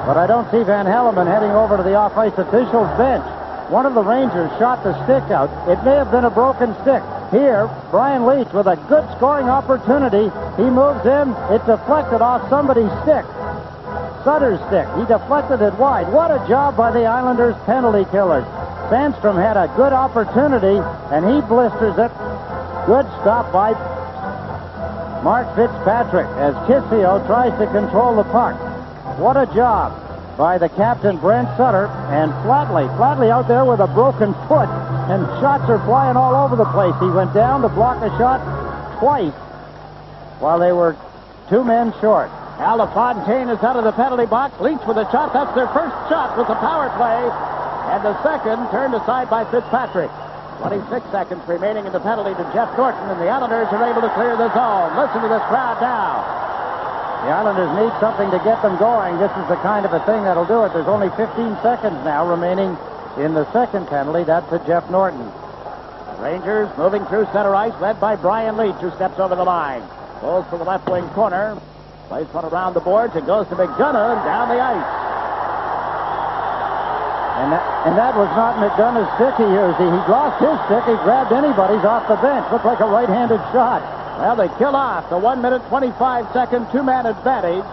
But I don't see Van Hellemond heading over to the off-ice officials' bench. One of the Rangers shot the stick out. It may have been a broken stick. Here, Brian Leach with a good scoring opportunity. He moves in. It deflected off somebody's stick. Sutter's stick. He deflected it wide. What a job by the Islanders' penalty killers. Sandstrom had a good opportunity, and he blisters it. Good stop by Mark Fitzpatrick as Kissio tries to control the puck. What a job by the captain, Brent Sutter, and Flatley. Flatley out there with a broken foot, and shots are flying all over the place. He went down to block a shot twice while they were 2 men short. Al LaFontaine is out of the penalty box. Leach with a shot. That's their first shot with the power play. And the second turned aside by Fitzpatrick. 26 seconds remaining in the penalty to Jeff Norton, and the Islanders are able to clear the zone. Listen to this crowd now. The Islanders need something to get them going. This is the kind of a thing that'll do it. There's only 15 seconds now remaining in the second penalty. That's to Jeff Norton. Rangers moving through center ice, led by Brian Leach, who steps over the line. Goes to the left wing corner. Plays one around the boards. It goes to McDonough down the ice. And that was not McDonough's stick he used. He lost his stick. He grabbed anybody's off the bench. Looked like a right-handed shot. Well, they kill off the 1 minute, 25-second two-man advantage.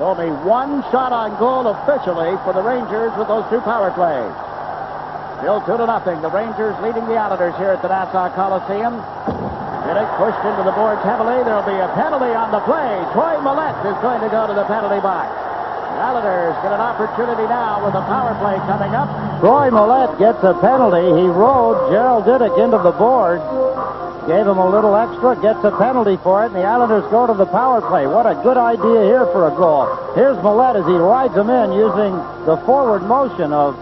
Only one shot on goal officially for the Rangers with those 2 power plays. Still 2-0. The Rangers leading the Islanders here at the Nassau Coliseum. Minnick pushed into the boards heavily. There'll be a penalty on the play. Troy Millette is going to go to the penalty box. The Islanders get an opportunity now with a power play coming up. Troy Millette gets a penalty. He rode Gerald Diddick into the boards. Gave him a little extra, gets a penalty for it, and the Islanders go to the power play. What a good idea here for a goal. Here's Millette as he rides him in using the forward motion of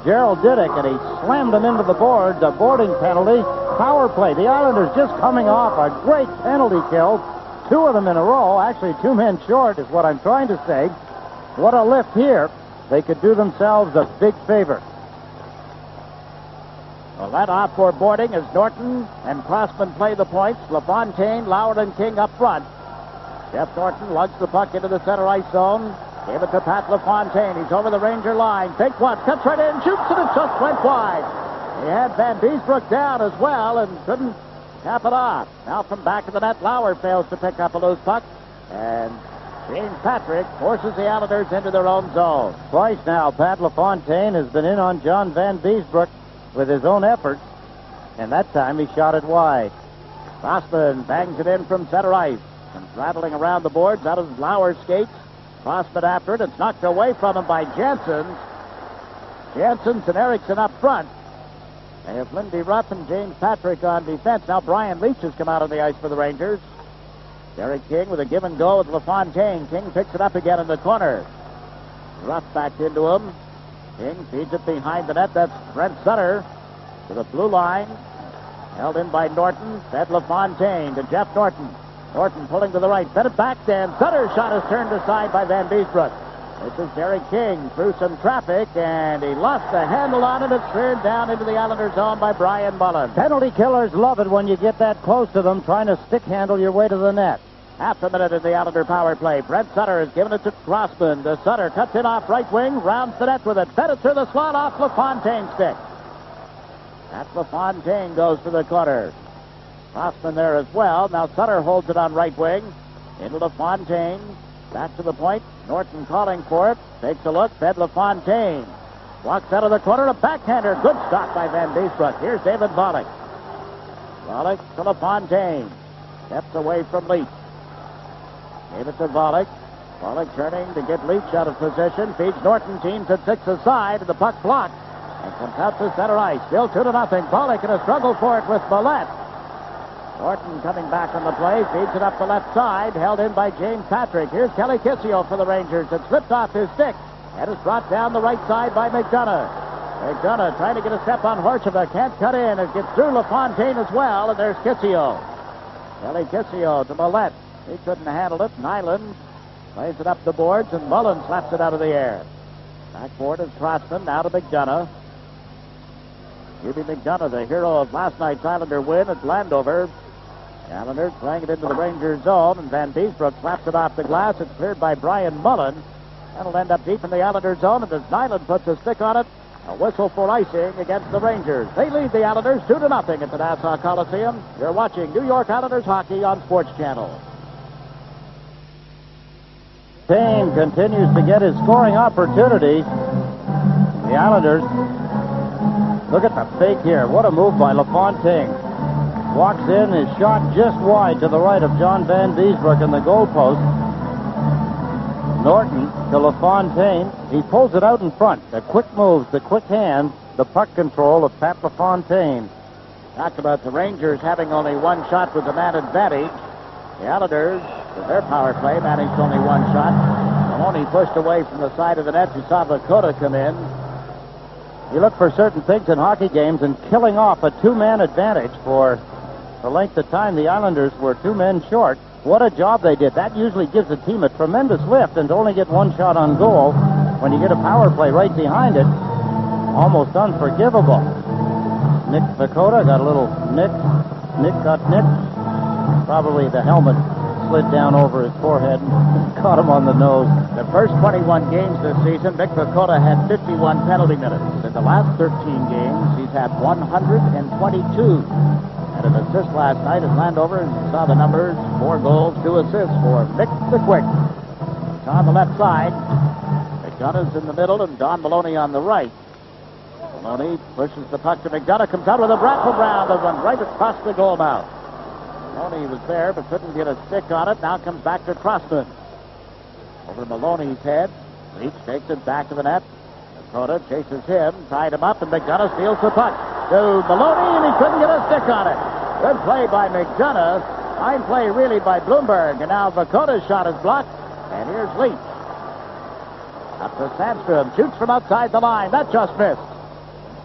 Gerald Diddick, and he slammed him into the boards. A boarding penalty. Power play. The Islanders just coming off a great penalty kill. 2 of them in a row. Actually, 2 men short is what I'm trying to say. What a lift here. They could do themselves a big favor. Well, that off for boarding as Norton and Crossman play the points. LaFontaine, Lauer, and King up front. Jeff Norton lugs the puck into the center ice zone. Gave it to Pat LaFontaine. He's over the Ranger line. Fake one. Cuts right in. Shoots, and it just went wide. He had Van Beesbrook down as well and couldn't tap it off. Now from back of the net, Lauer fails to pick up a loose puck. And James Patrick forces the Islanders into their own zone. Twice now, Pat LaFontaine has been in on John Van Beesbrook with his own effort. And that time he shot it wide. Crossman bangs it in from center ice. And rattling around the boards out of Lauer's skates. Crossman after it. It's knocked away from him by Jansen. Jansen and Erickson up front. They have Lindy Ruff and James Patrick on defense. Now Brian Leach has come out on the ice for the Rangers. Derek King with a give and go with LaFontaine. King picks it up again in the corner. Ruff back into him. King feeds it behind the net. That's Brent Sutter to the blue line. Held in by Norton. Fed LaFontaine to Jeff Norton. Norton pulling to the right. Fed it back then. Sutter's shot is turned aside by Van Beesbrook. This is Derek King through some traffic, and he lost the handle on it. It's cleared down into the Islanders' zone by Brian Mullen. Penalty killers love it when you get that close to them, trying to stick handle your way to the net. Half a minute in the Islander power play. Brent Sutter has given it to Crossman. The Sutter cuts in off right wing, rounds the net with it. Fed it through the slot off LaFontaine's stick. That's LaFontaine goes to the corner. Crossman there as well. Now Sutter holds it on right wing. Into LaFontaine. Back to the point. Norton calling for it. Takes a look. Fed LaFontaine. Walks out of the corner. A backhander. Good stop by Van Beesbrook. Here's David Volek. Volek to LaFontaine. Steps away from Leach. Gave it to Volek. Volek turning to get Leach out of position. Feeds Norton. Teams at 6 aside. The puck blocked. And comes out to center ice. Still 2-0. Volek in a struggle for it with Millette. Norton coming back on the play. Feeds it up the left side. Held in by James Patrick. Here's Kelly Kissio for the Rangers. It slipped off his stick. And is brought down the right side by McDonough. McDonough trying to get a step on Horcheva. Can't cut in. It gets through LaFontaine as well. And there's Kissio. Kelly Kissio to Millette. He couldn't handle it. Nyland plays it up the boards, and Mullen slaps it out of the air. Backboard is Crossman. Now to McDonough. Hubie McDonough, the hero of last night's Islander win at Landover. The Islanders playing it into the Rangers zone, and Van Beesbrook slaps it off the glass. It's cleared by Brian Mullen. That'll end up deep in the Islanders zone, and as Nyland puts a stick on it, a whistle for icing against the Rangers. They lead the Islanders 2-0 at the Nassau Coliseum. You're watching New York Islanders hockey on Sports Channel. Payne continues to get his scoring opportunities. The Islanders, look at the fake here. What a move by LaFontaine. Walks in, his shot just wide to the right of John Van Beesbrook in the goalpost. Norton to LaFontaine. He pulls it out in front. The quick moves, the quick hands, the puck control of Pat LaFontaine. Talk about the Rangers having only one shot with the man advantage. The Islanders, with their power play, managed only one shot. Maloney pushed away from the side of the net. You saw Vakota come in. You look for certain things in hockey games, and killing off a two-man advantage for the length of time the Islanders were 2 men short. What a job they did. That usually gives a team a tremendous lift, and to only get one shot on goal when you get a power play right behind it, almost unforgivable. Nick Vakota got a little nick. Nick got nicked. Probably the helmet slid down over his forehead and caught him on the nose. The first 21 games this season, Nick Vakota had 51 penalty minutes. In the last 13 games, he's had 122. Had an assist last night at Landover, and you saw the numbers, 4 goals, 2 assists for Nick the Quick. It's on the left side. McDonough's in the middle, and Don Maloney on the right. Maloney pushes the puck to McDonough, comes out with a wraparound that went right across the goal mouth. Maloney was there, but couldn't get a stick on it. Now comes back to Crossman. Over Maloney's head. Leach takes it back to the net. Dakota chases him, tied him up, and McDonough steals the puck to Maloney, and he couldn't get a stick on it. Good play by McDonough. Fine play, really, by Bloomberg. And now Vakota's shot is blocked, and here's Leach. Up to Sandstrom. Shoots from outside the line. That just missed.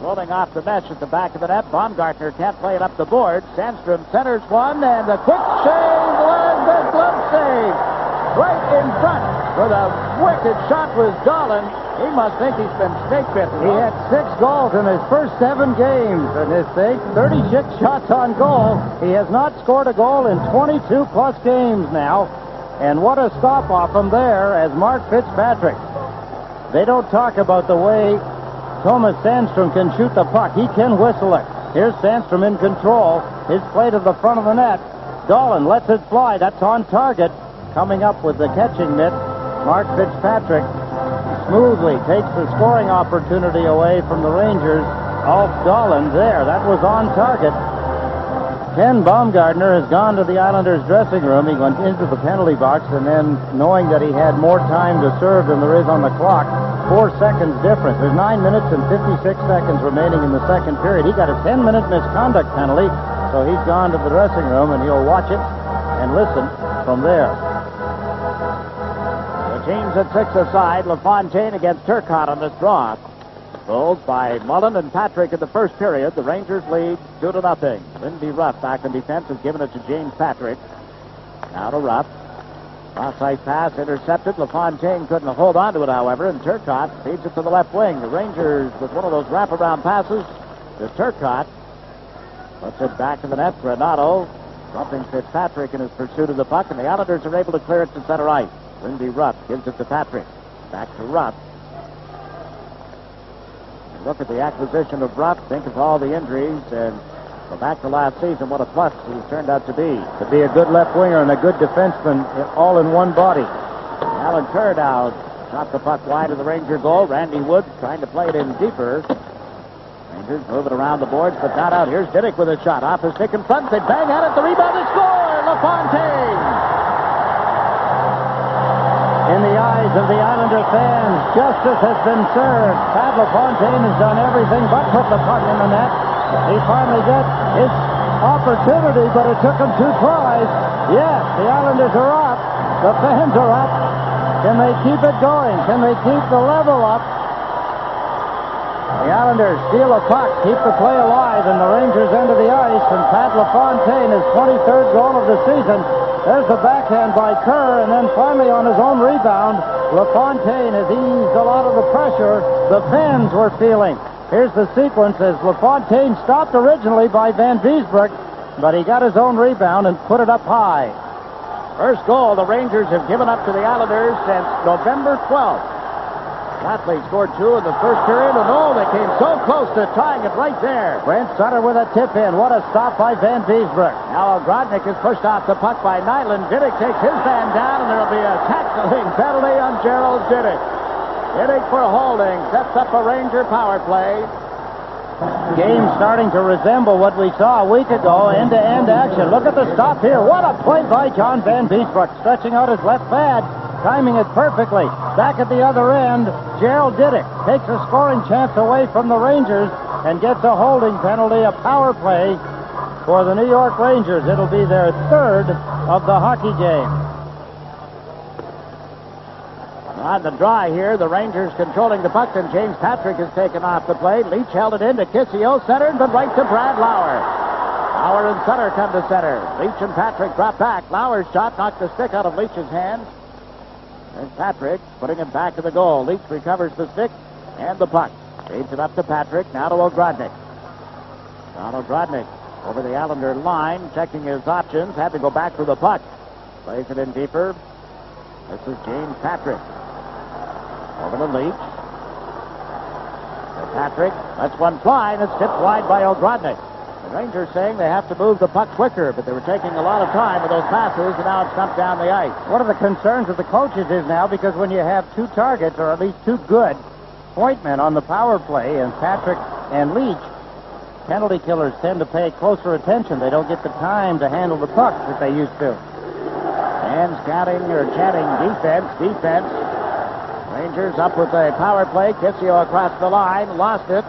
Rolling off the mesh at the back of the net. Baumgartner can't play it up the board. Sandstrom centers one, and the quick shave was the glove save. Right in front for the wicked shot was Dolan. He must think he's been snake bitten. He had 6 goals in his first 7 games, and his 36 shots on goal. He has not scored a goal in 22-plus games now. And what a stop off him there as Mark Fitzpatrick. They don't talk about the way Thomas Sandstrom can shoot the puck. He can whistle it. Here's Sandstrom in control. His play to the front of the net. Dolan lets it fly. That's on target. Coming up with the catching mitt, Mark Fitzpatrick smoothly takes the scoring opportunity away from the Rangers. Alf Dolan there. That was on target. Ken Baumgartner has gone to the Islanders' dressing room. He went into the penalty box, and then, knowing that he had more time to serve than there is on the clock, 4 seconds difference. There's 9 minutes and 56 seconds remaining in the second period. He got a 10-minute misconduct penalty, so he's gone to the dressing room, and he'll watch it. and listen from there. The teams at 6 aside. LaFontaine against Turcotte on this draw. Goals by Mullen and Patrick in the first period. The Rangers lead 2-0. Lindy Ruff back in defense has given it to James Patrick. Now to Ruff. Offside pass intercepted. LaFontaine couldn't hold on to it, however, and Turcotte feeds it to the left wing. The Rangers with one of those wraparound passes to Turcotte. Puts it back to the net. Granato bumping Fitzpatrick in his pursuit of the puck, and the Islanders are able to clear it to center ice. Lindy Ruff gives it to Patrick. Back to Ruff. Look at the acquisition of Ruff. Think of all the injuries, and go back to last season. What a plus he's turned out to be. To be a good left winger and a good defenseman all in one body. Alan Kerr now shot the puck wide of the Ranger goal. Randy Wood trying to play it in deeper. Rangers move it around the boards, but not out. Here's Diddick with a shot. Off his stick in front. They bang at it. The rebound is score. LaFontaine. In the eyes of the Islander fans, justice has been served. Pat LaFontaine has done everything but put the puck in the net. He finally gets his opportunity, but it took him 2 tries. Yes, the Islanders are up. The fans are up. Can they keep it going? Can they keep the level up? The Islanders steal a puck, keep the play alive in the Rangers' end of the ice, and Pat LaFontaine, his 23rd goal of the season. There's the backhand by Kerr, and then finally on his own rebound, LaFontaine has eased a lot of the pressure the fans were feeling. Here's the sequence as LaFontaine stopped originally by Van Biesbroek, but he got his own rebound and put it up high. First goal the Rangers have given up to the Islanders since November 12th. Flatley scored 2 in the first period, and they came so close to tying it right there. Brent Sutter with a tip in. What a stop by Van Biesbroek. Now Ogrodnik is pushed off the puck by Nyland. Diddick takes his man down, and there'll be a tackling penalty on Gerald Diddick. Diddick for holding sets up a Ranger power play. Game starting to resemble what we saw a week ago, end-to-end action. Look at the stop here. What a play by John Van Biesbroek, stretching out his left pad, timing it perfectly. Back at the other end, Gerald Diddick takes a scoring chance away from the Rangers and gets a holding penalty, a power play for the New York Rangers. It'll be their 3rd of the hockey game. On the draw here, the Rangers controlling the puck, and James Patrick is taken off the play. Leach held it in to Kissio, centered, but right to Brad Lauer. Lauer and Sutter come to center. Leach and Patrick drop back. Lauer's shot knocked the stick out of Leach's hands. There's Patrick putting it back to the goal. Leach recovers the stick and the puck. Feeds it up to Patrick, now to Ogrodnik. Don Ogrodnik over the Islander line, checking his options, had to go back for the puck. Plays it in deeper. This is James Patrick. Over to Leach. To Patrick. Lets one fly, and it's tipped wide by Ogrodnik. The Rangers saying they have to move the puck quicker, but they were taking a lot of time with those passes, and now it's dumped down the ice. One of the concerns of the coaches is now, because when you have 2 targets, or at least 2 good point men on the power play, and Patrick and Leach, penalty killers tend to pay closer attention. They don't get the time to handle the puck that they used to. Fans counting or chanting defense. Rangers up with a power play. Kissio across the line, lost it.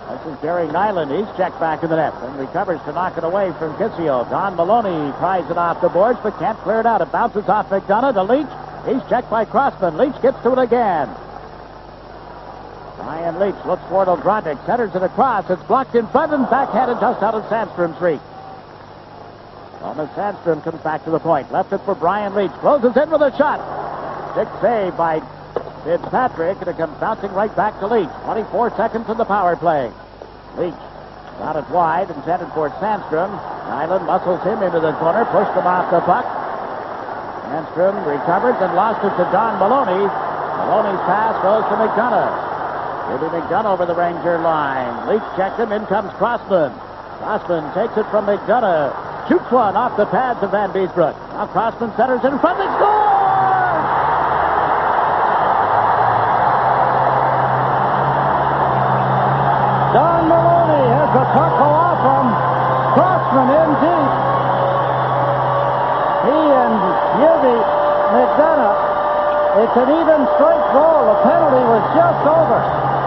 This is Gary Nyland. He's checked back in the net and recovers to knock it away from Kissio. Don Maloney tries it off the boards, but can't clear it out. It bounces off McDonough to Leach. He's checked by Crossman. Leach gets to it again. Brian Leach looks toward Ogrodnik, centers it across. It's blocked in front and backhanded just out of Sandstrom's reach. Thomas Sandstrom comes back to the point. Left it for Brian Leach. Closes in with a shot. Stick save by Fitzpatrick, and it comes bouncing right back to Leach. 24 seconds in the power play. Leach got it wide, intended for Sandstrom. Nyland muscles him into the corner, pushed him off the puck. Sandstrom recovers and lost it to Don Maloney. Maloney's pass goes to McDonough. Jimmy McDonough over the Ranger line. Leach checked him, in comes Crossman. Crossman takes it from McDonough. Shoots one off the pads of Van Biesbroek. Now Crossman centers in front, they score! Don Maloney has the puck go off him. Crossman in deep. He and Jimmy McDonough. It's an even straight goal. The penalty was just over.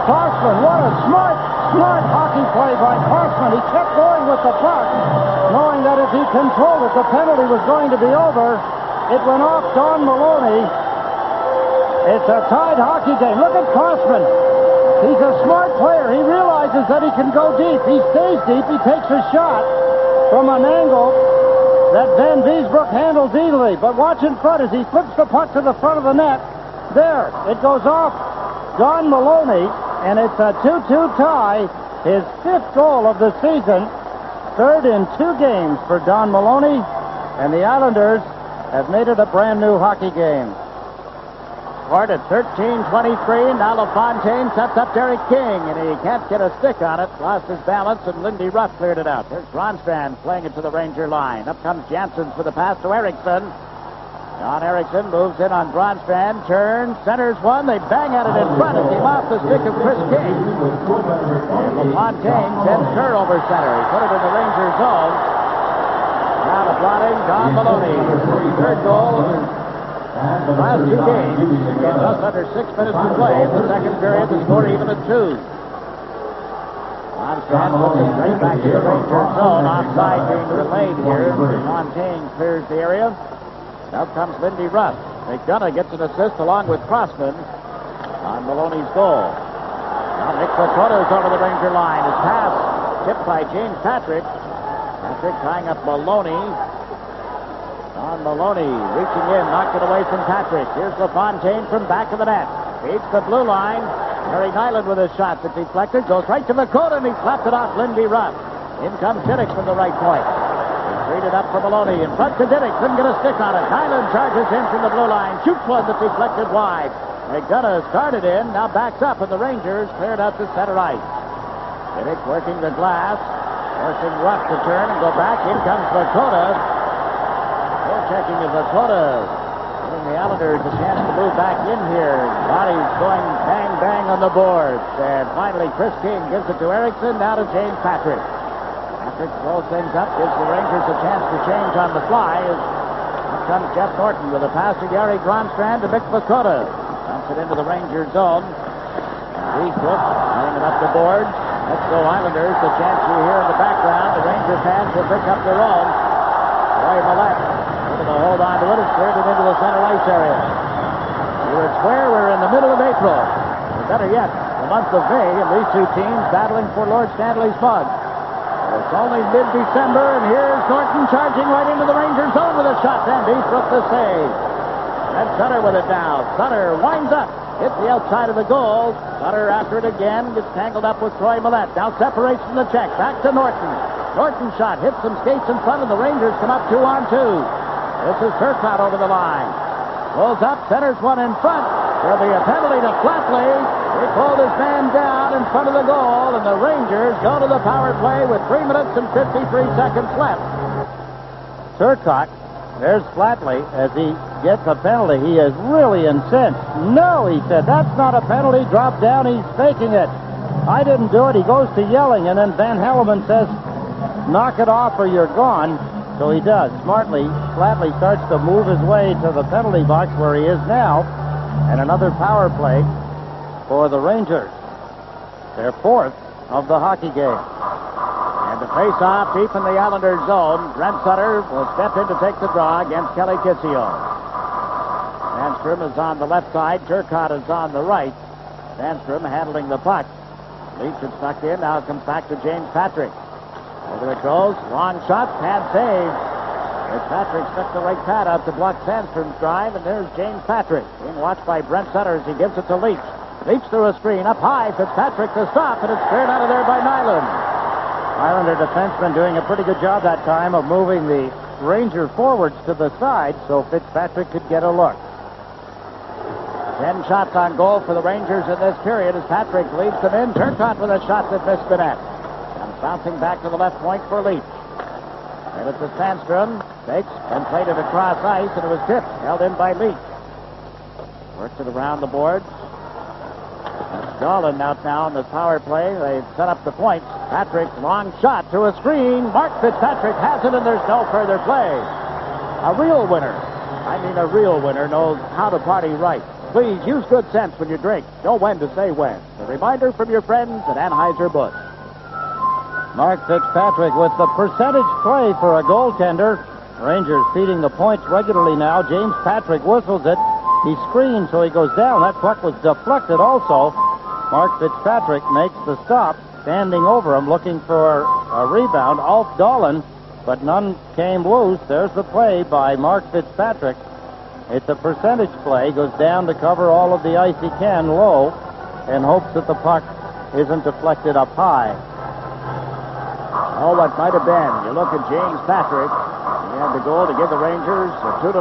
Crossman, what a smart Smart hockey play by Crossman. He kept going with the puck, knowing that if he controlled it, the penalty was going to be over. It went off Don Maloney. It's a tied hockey game. Look at Crossman. He's a smart player. He realizes that he can go deep. He stays deep. He takes a shot from an angle that Van Beesbrook handles easily. But watch in front as he flips the puck to the front of the net. There, it goes off Don Maloney, and it's a 2-2 tie. His 5th goal of the season, 3rd in 2 games for Don Maloney, and the Islanders have made it a brand new hockey game. Scored at 13:23. Now LaFontaine sets up Derek King, and he can't get a stick on it. Lost his balance, and Lindy Ruff cleared it out. There's Ronstrand playing it to the Ranger line. Up comes Jansen for the pass to Erickson. John Erickson moves in on Ronstrand, turns, centers one. They bang at it in front. It came off the stick of Chris King. And LaFontaine sends Kerr over center. He put it in the Ranger zone. Now applauding Don Maloney. His 3rd goal in the last 2 games. Just under 6 minutes to play in the second period. The score even at 2. Ronstrand puts it straight back to the Ranger zone. Offside being delayed here. LaFontaine clears the area. Now comes Lindy Ruff. McDonough gets an assist along with Crossman on Maloney's goal. Now Nick Lakota's over the Ranger line. His pass tipped by James Patrick. Patrick tying up Maloney. On Maloney reaching in, knocked it away from Patrick. Here's LaFontaine from back of the net. Beats the blue line. Harry Nyland with a shot that deflected. Goes right to Lakota, and he slapped it off Lindy Ruff. In comes Diddick from the right point. Read it up for Maloney. In front to Diddick. Couldn't get a stick on it. Nyland charges in from the blue line. Shoots one that's deflected wide. McDonough started in. Now backs up, and the Rangers cleared out to center ice. Diddick working the glass. Forcing Ruff to turn and go back. In comes Lakota. Still checking is Lakota. Giving the Islanders a chance to move back in here. Bodies going bang, bang on the boards. And finally, Chris King gives it to Erickson. Now to James Patrick. Patrick throws things up, gives the Rangers a chance to change on the fly. Up comes Jeff Norton with a pass to Gary Gronstrand to Mick Lakota. Dumps it into the Ranger zone. Eastwood laying it up the boards. Let's go Islanders. The chance you hear in the background. The Ranger fans will pick up their own. Roy Millette able to hold on to it and cleared it into the center ice area. You would swear we're in the middle of April. Or better yet, the month of May, and these 2 teams battling for Lord Stanley's mug. It's only mid-December, and here's Norton charging right into the Ranger zone with a shot. Van Beesbrook the save. And Sutter with it now. Sutter winds up. Hits the outside of the goal. Sutter after it again. Gets tangled up with Troy Millette. Now separates from the check. Back to Norton. Norton shot. Hits some skates in front, and the Rangers come up 2-on-2. This is Turcotte over the line. Pulls up. Centers one in front. There'll be a penalty to Flatley. He pulled his man down in front of the goal, and the Rangers go to the power play with 3 minutes and 53 seconds left. Turcotte, there's Flatley. As he gets a penalty, he is really incensed. No, he said, that's not a penalty. Drop down, he's faking it. I didn't do it. He goes to yelling, and then Van Helleman says, knock it off or you're gone. So he does. Smartly, Flatley starts to move his way to the penalty box where he is now, and another power play for the Rangers. Their 4th of the hockey game. And the face-off deep in the Islanders zone. Brent Sutter will step in to take the draw against Kelly Kissio. Sandstrom is on the left side. Turcotte is on the right. Sandstrom handling the puck. Leach is stuck in. Now it comes back to James Patrick. Over it goes. Long shot. Pad save. Patrick stuck the right pad out to block Sandstrom's drive, and there's James Patrick being watched by Brent Sutter as he gives it to Leach. Leach through a screen up high. Fitzpatrick to stop, and it's cleared out of there by Nyland. Islander defenseman doing a pretty good job that time of moving the Ranger forwards to the side so Fitzpatrick could get a look. 10 shots on goal for the Rangers in this period as Patrick leads them in. Turcotte with a shot that missed the net. And bouncing back to the left point for Leach. And it's to Sandstrom. Takes and played it across ice, and it was tipped. Held in by Leach. Works it around the boards. That's Garland out now on the power play. They've set up the points. Patrick, long shot through a screen. Mark Fitzpatrick has it, and there's no further play. A real winner. I mean, a real winner knows how to party right. Please use good sense when you drink. Know when to say when. A reminder from your friends at Anheuser-Busch. Mark Fitzpatrick with the percentage play for a goaltender. Rangers feeding the points regularly now. James Patrick whistles it. He screens, so he goes down. That puck was deflected also. Mark Fitzpatrick makes the stop, standing over him, looking for a rebound. Alf Dolan, but none came loose. There's the play by Mark Fitzpatrick. It's a percentage play. Goes down to cover all of the icy can low and hopes that the puck isn't deflected up high. Oh, what might have been. You look at James Patrick. He had the goal to give the Rangers a 2-0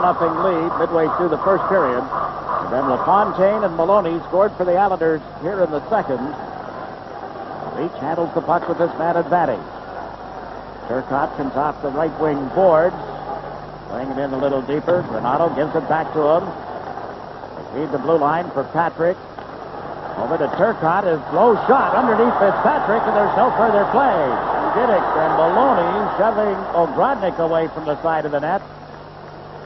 lead midway through the first period. And then LaFontaine and Maloney scored for the Islanders here in the second. Leach handles the puck with this man advantage. Turcotte comes off the right wing boards. Playing it in a little deeper. Renato gives it back to him. They feed the blue line for Patrick. Over to Turcotte. His low shot underneath Fitzpatrick, and there's no further play. Diddick and Maloney shoving Ogrodnik away from the side of the net.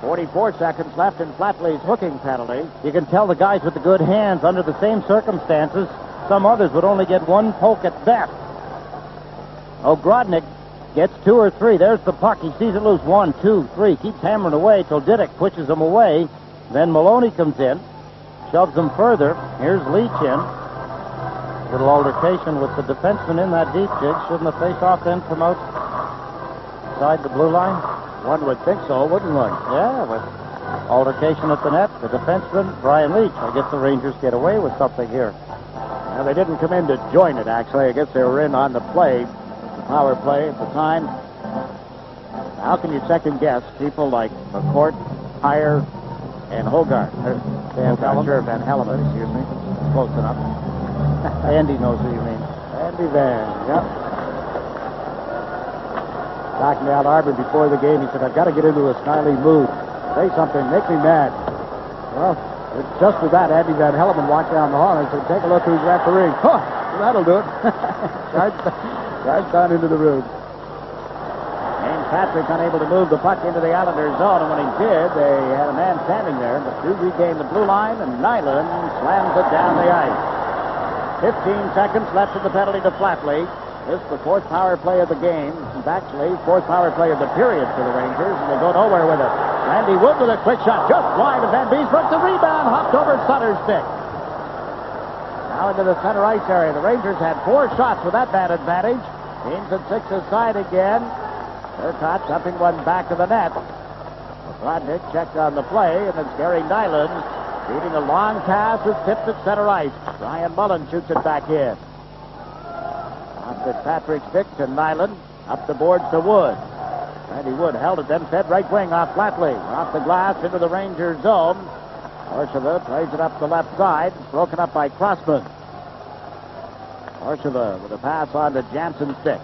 44 seconds left in Flatley's hooking penalty. You can tell the guys with the good hands, under the same circumstances, some others would only get one poke at best. Ogrodnik gets 2 or 3. There's the puck. He sees it loose. 1, 2, 3. Keeps hammering away till Diddick pushes him away. Then Maloney comes in, shoves him further. Here's Leach in. Little altercation with the defenseman in that deep, Jig. Shouldn't the face-off then come outside the blue line? One would think so, wouldn't one? Yeah, with altercation at the net. The defenseman, Brian Leach. I guess the Rangers get away with something here. Well, they didn't come in to join it, actually. I guess they were in on the play, the power play at the time. How can you second-guess people like McCourt, Heyer, and Hogarth? Van Hellemond, excuse me. Close enough. Andy knows who you mean. Andy Van, yep. Talking to Al Arbor before the game, he said, I've got to get into a snarly mood. Say something, make me mad. Well, just with that, Andy Van Hellemond walked down the hall and said, take a look who's refereeing. Huh, that'll do it. Charged down into the room. James Patrick unable to move the puck into the Islanders' zone, and when he did, they had a man standing there, but do regain the blue line, and Nyland slams it down the ice. 15 seconds left in the penalty to Flatley. This is the fourth power play of the game. It's actually fourth power play of the period for the Rangers, and they go nowhere with it. Randy Wood with a quick shot just wide of Van Beesbrook. The rebound hopped over Sutter's stick. Now into the center ice area. The Rangers had 4 shots with that man advantage. Teams at 6 aside again. Turcotte dumping one back to the net. Rodnick checked on the play, and it's Gary Nyland feeding a long pass. Is tipped at center ice. Brian Mullen shoots it back in. Off Fitzpatrick's stick to Nyland. Up the boards to Wood. Randy Wood held it, then fed right wing off Flatley. Off the glass into the Rangers zone. Orshava plays it up the left side. Broken up by Crossman. Orshava with a pass on to Jansen's stick.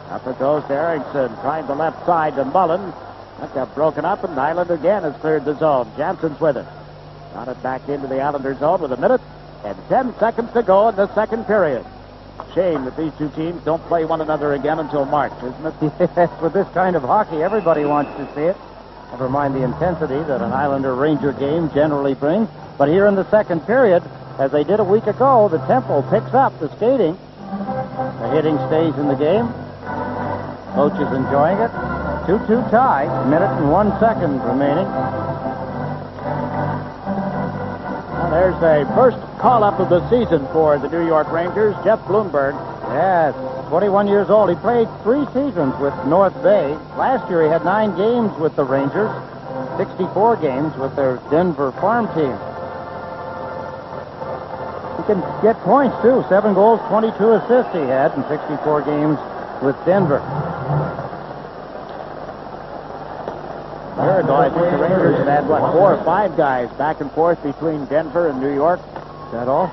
Up it goes to Erickson. Trying the left side to Mullen. That got broken up, and Nyland again has cleared the zone. Jansen's with it. Got it back into the Islanders' zone with 1 minute and 10 seconds to go in the second period. Shame that these two teams don't play one another again until March, isn't it? Yes, with this kind of hockey, everybody wants to see it. Never mind the intensity that an Islander-Ranger game generally brings. But here in the second period, as they did a week ago, the tempo picks up, the skating. The hitting stays in the game. Coach is enjoying it. 2-2 tie, 1 minute and 1 second remaining. There's a first call-up of the season for the New York Rangers, Jeff Bloomberg. Yes, 21 years old. He played 3 seasons with North Bay. Last year he had 9 games with the Rangers, 64 games with their Denver farm team. He can get points, too. 7 goals, 22 assists he had in 64 games with Denver. A year ago, I think the Rangers had 4 or 5 guys back and forth between Denver and New York. Is that all?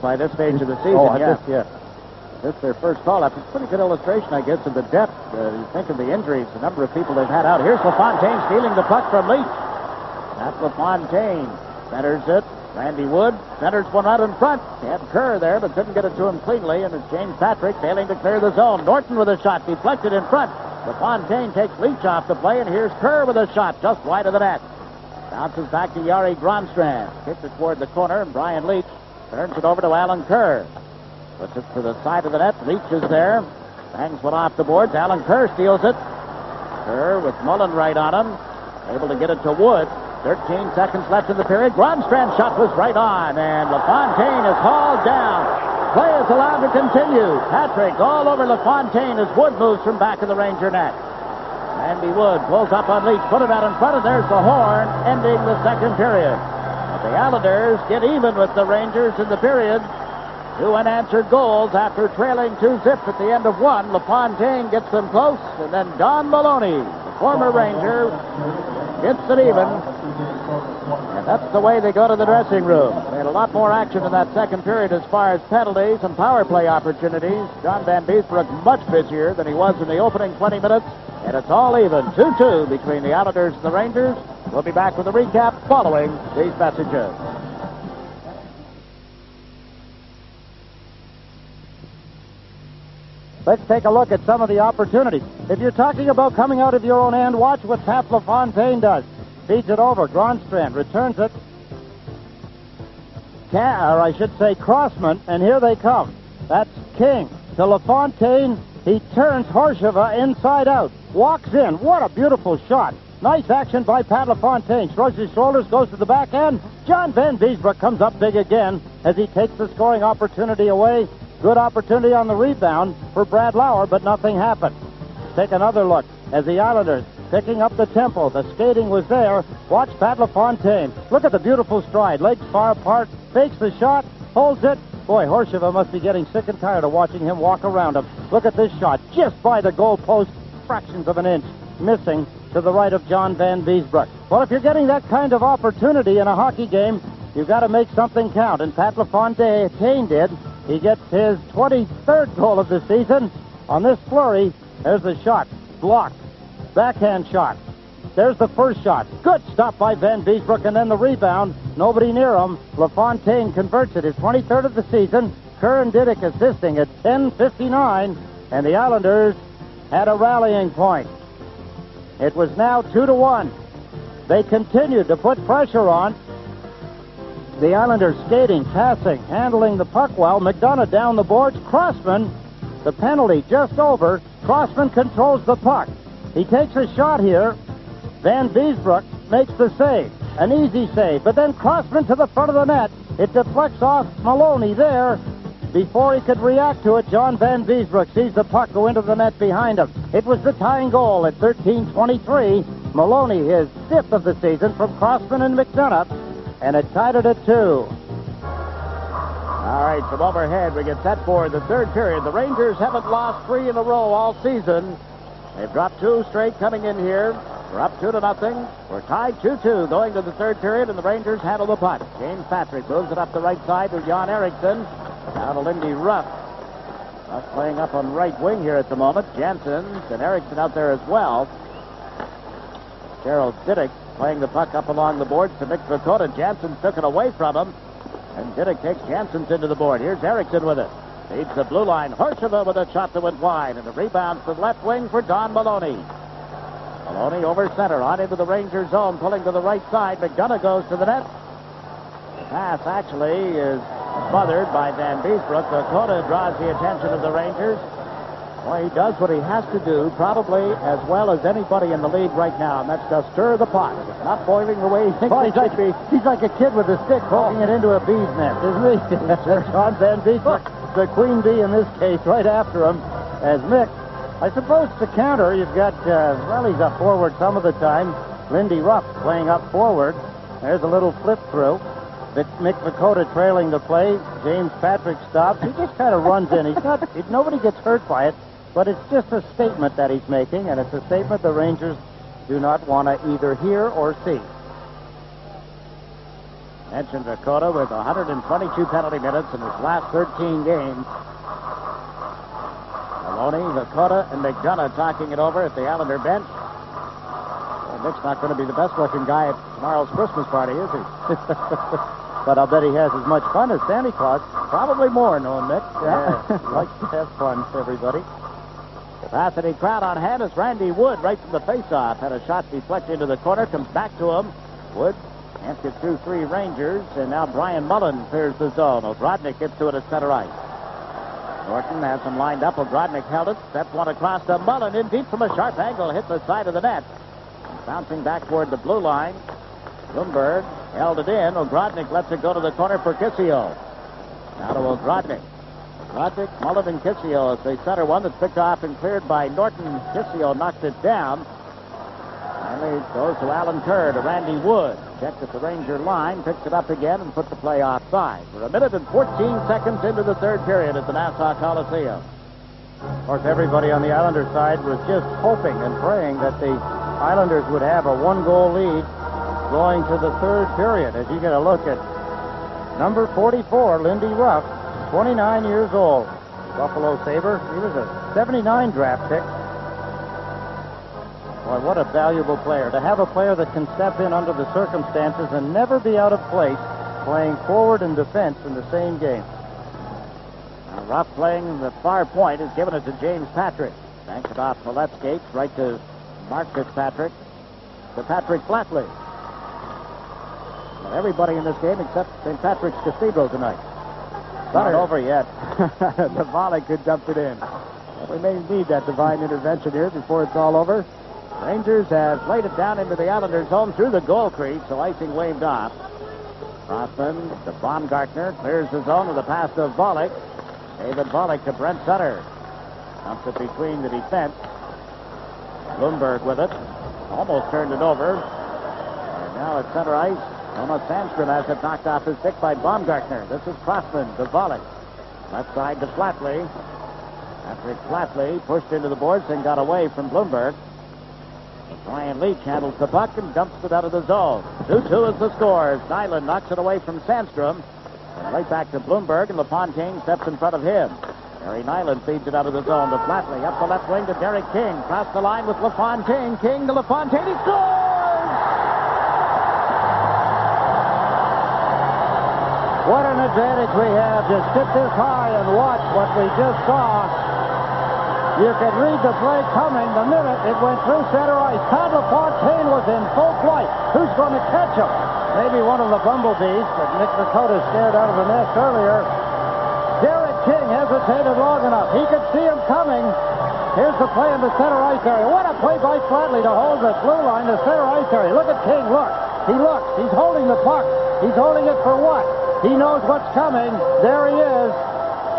By this stage of the season, yeah. This is their first call-up. It's a pretty good illustration, I guess, of the depth. You think of the injuries, the number of people they've had out. Here's LaFontaine stealing the puck from Leach. That's LaFontaine. Centers it. Randy Wood centers one out in front. Had Kerr there, but couldn't get it to him cleanly, and it's James Patrick failing to clear the zone. Norton with a shot deflected in front. LaFontaine takes Leach off the play, and here's Kerr with a shot just wide of the net. Bounces back to Yari Gronstrand. Kicks it toward the corner, and Brian Leach turns it over to Alan Kerr. Puts it to the side of the net. Leach is there. Bangs one off the boards. Alan Kerr steals it. Kerr with Mullen right on him. Able to get it to Wood. 13 seconds left in the period. Gronstrand's shot was right on, and LaFontaine is hauled down. Play is allowed to continue. Patrick all over LaFontaine as Wood moves from back of the Ranger net. Andy Wood pulls up on Leach, put it out in front, and there's the horn ending the second period. But the Islanders get even with the Rangers in the period. 2 unanswered goals after trailing 2-0 at the end of one. LaFontaine gets them close, and then Don Maloney, the former Ranger, gets it even. And that's the way they go to the dressing room. They had a lot more action in that second period as far as penalties and power play opportunities. John Van Beesbrook much busier than he was in the opening 20 minutes. And it's all even, 2-2 between the Islanders and the Rangers. We'll be back with a recap following these messages. Let's take a look at some of the opportunities. If you're talking about coming out of your own end, watch what Pat LaFontaine does. Feeds it over. Gronstrand returns it. Crossman, and here they come. That's King to LaFontaine. He turns Horsheva inside out. Walks in. What a beautiful shot. Nice action by Pat LaFontaine. Shrugs his shoulders, goes to the back end. John Van Beesbrook comes up big again as he takes the scoring opportunity away. Good opportunity on the rebound for Brad Lauer, but nothing happened. Take another look as the Islanders picking up the tempo. The skating was there. Watch Pat LaFontaine. Look at the beautiful stride. Legs far apart. Fakes the shot. Holds it. Boy, Horsheva must be getting sick and tired of watching him walk around him. Look at this shot. Just by the goal post. Fractions of an inch. Missing to the right of John Van Beesbrook. Well, if you're getting that kind of opportunity in a hockey game, you've got to make something count. And Pat LaFontaine did. He gets his 23rd goal of the season. On this flurry, there's the shot. Blocked. Backhand shot. There's the first shot. Good stop by Van Beesbrook, and then the rebound. Nobody near him. LaFontaine converts it. His 23rd of the season. Kerr and Didick assisting at 10:59, and the Islanders had a rallying point. It was now 2-1. They continued to put pressure on. The Islanders skating, passing, handling the puck well. McDonough down the boards. Crossman, the penalty just over. Crossman controls the puck. He takes a shot here. Van Beesbrook makes the save. An easy save. But then Crossman to the front of the net. It deflects off Maloney there. Before he could react to it, John Van Beesbrook sees the puck go into the net behind him. It was the tying goal at 13:23. Maloney, his 5th of the season, from Crossman and McDonough. And it tied it at 2. All right, from overhead, we get set for the third period. The Rangers haven't lost 3 in a row all season. They've dropped 2 straight coming in here. We're up 2-0. We're tied 2-2 going to the third period, and the Rangers handle the puck. James Patrick moves it up the right side to Jan Eriksson. Now to Lindy Ruff. Ruff playing up on right wing here at the moment. Jansen and Eriksson out there as well. Gerald Didick playing the puck up along the boards to Mick Vakota. Jansen took it away from him. And Didick takes Jansen's into the board. Here's Eriksson with it. Feeds the blue line. Horsheva with a shot that went wide. And a rebound from left wing for Don Maloney. Maloney over center. On into the Ranger zone. Pulling to the right side. McDonough goes to the net. The pass actually is smothered by Van Beesbrook. Vakota draws the attention of the Rangers. Well, he does what he has to do, probably as well as anybody in the league right now, and that's to stir the pot. It's not boiling the way he thinks it should be. He's like a kid with a stick poking it into a bee's nest, isn't he? That's John Van Beesbrook, the queen bee in this case, right after him, as Mick. I suppose to counter, you've got, he's up forward some of the time. Lindy Ruff playing up forward. There's a little flip through. Mick Vakota trailing the play. James Patrick stops. He just kind of runs in. Nobody gets hurt by it. But it's just a statement that he's making, and it's a statement the Rangers do not want to either hear or see. Mentioned Vakota with 122 penalty minutes in his last 13 games. Maloney, Vakota, and McDonough talking it over at the Islander bench. Well, Mick's not going to be the best-looking guy at tomorrow's Christmas party, is he? But I'll bet he has as much fun as Santa Claus. Probably more, knowing Mick. Yeah. Likes to have fun, everybody. Capacity crowd on hand is Randy Wood right from the face-off. Had a shot deflected into the corner, comes back to him. Wood can't get through 3 Rangers, and now Brian Mullen clears the zone. Odrodnik gets to it at center ice. Norton has him lined up. Ogrodnik held it. Steps one across to Mullen. In deep from a sharp angle. Hit the side of the net. And bouncing back toward the blue line. Bloomberg held it in. Ogrodnik lets it go to the corner for Kissio. Now to Ogrodnik. Ogrodnik, Mullen, and Kissio as they center one that's picked off and cleared by Norton. Kissio knocked it down. Finally goes to Alan Kerr to Randy Wood. Checked at the Ranger line, picks it up again, and puts the play offside. We're a minute and 14 seconds into the third period at the Nassau Coliseum. Of course, everybody on the Islanders side was just hoping and praying that the Islanders would have a one-goal lead going to the third period. As you get a look at number 44, Lindy Ruff, 29 years old. Buffalo Sabre. He was a 79 draft pick. Boy, what a valuable player. To have a player that can step in under the circumstances and never be out of place, playing forward and defense in the same game. Now, Ruff playing the far point has given it to James Patrick. Banks it off the left skate, right to Mark Fitzpatrick, to Patrick Flatley. But everybody in this game except St. Patrick's Cathedral tonight. Not over yet. The volley could dump it in. Well, we may need that divine intervention here before it's all over. Rangers have laid it down into the Islanders' zone through the goal crease, so icing waved off. Crossman to Baumgartner, clears the zone with a pass to Volek. David Volek to Brent Sutter. Dumps it between the defense. Bloomberg with it. Almost turned it over. And now at center ice, Thomas Sandstrom has it knocked off his stick by Baumgartner. This is Crossman to Volek. Left side to Flatley. Patrick Flatley pushed into the boards and got away from Bloomberg. Brian Leach handles the puck and dumps it out of the zone. 2-2 is the score. Nyland knocks it away from Sandstrom. And right back to Bloomberg, and LaFontaine steps in front of him. Harry Nyland feeds it out of the zone to Flatley. Up the left wing to Derek King. Cross the line with LaFontaine. King to LaFontaine. He scores! What an advantage we have. Just sit this high and watch what we just saw. You could read the play coming the minute it went through center ice. Todd LaFontaine was in full flight. Who's going to catch him? Maybe one of the bumblebees that Nick Dakota scared out of the nest earlier. Derek King hesitated long enough. He could see him coming. Here's the play in the center ice area. What a play by Flatley to hold the blue line, the center ice area. Look at King. Look. He looks. He's holding the puck. He's holding it for what? He knows what's coming. There he is.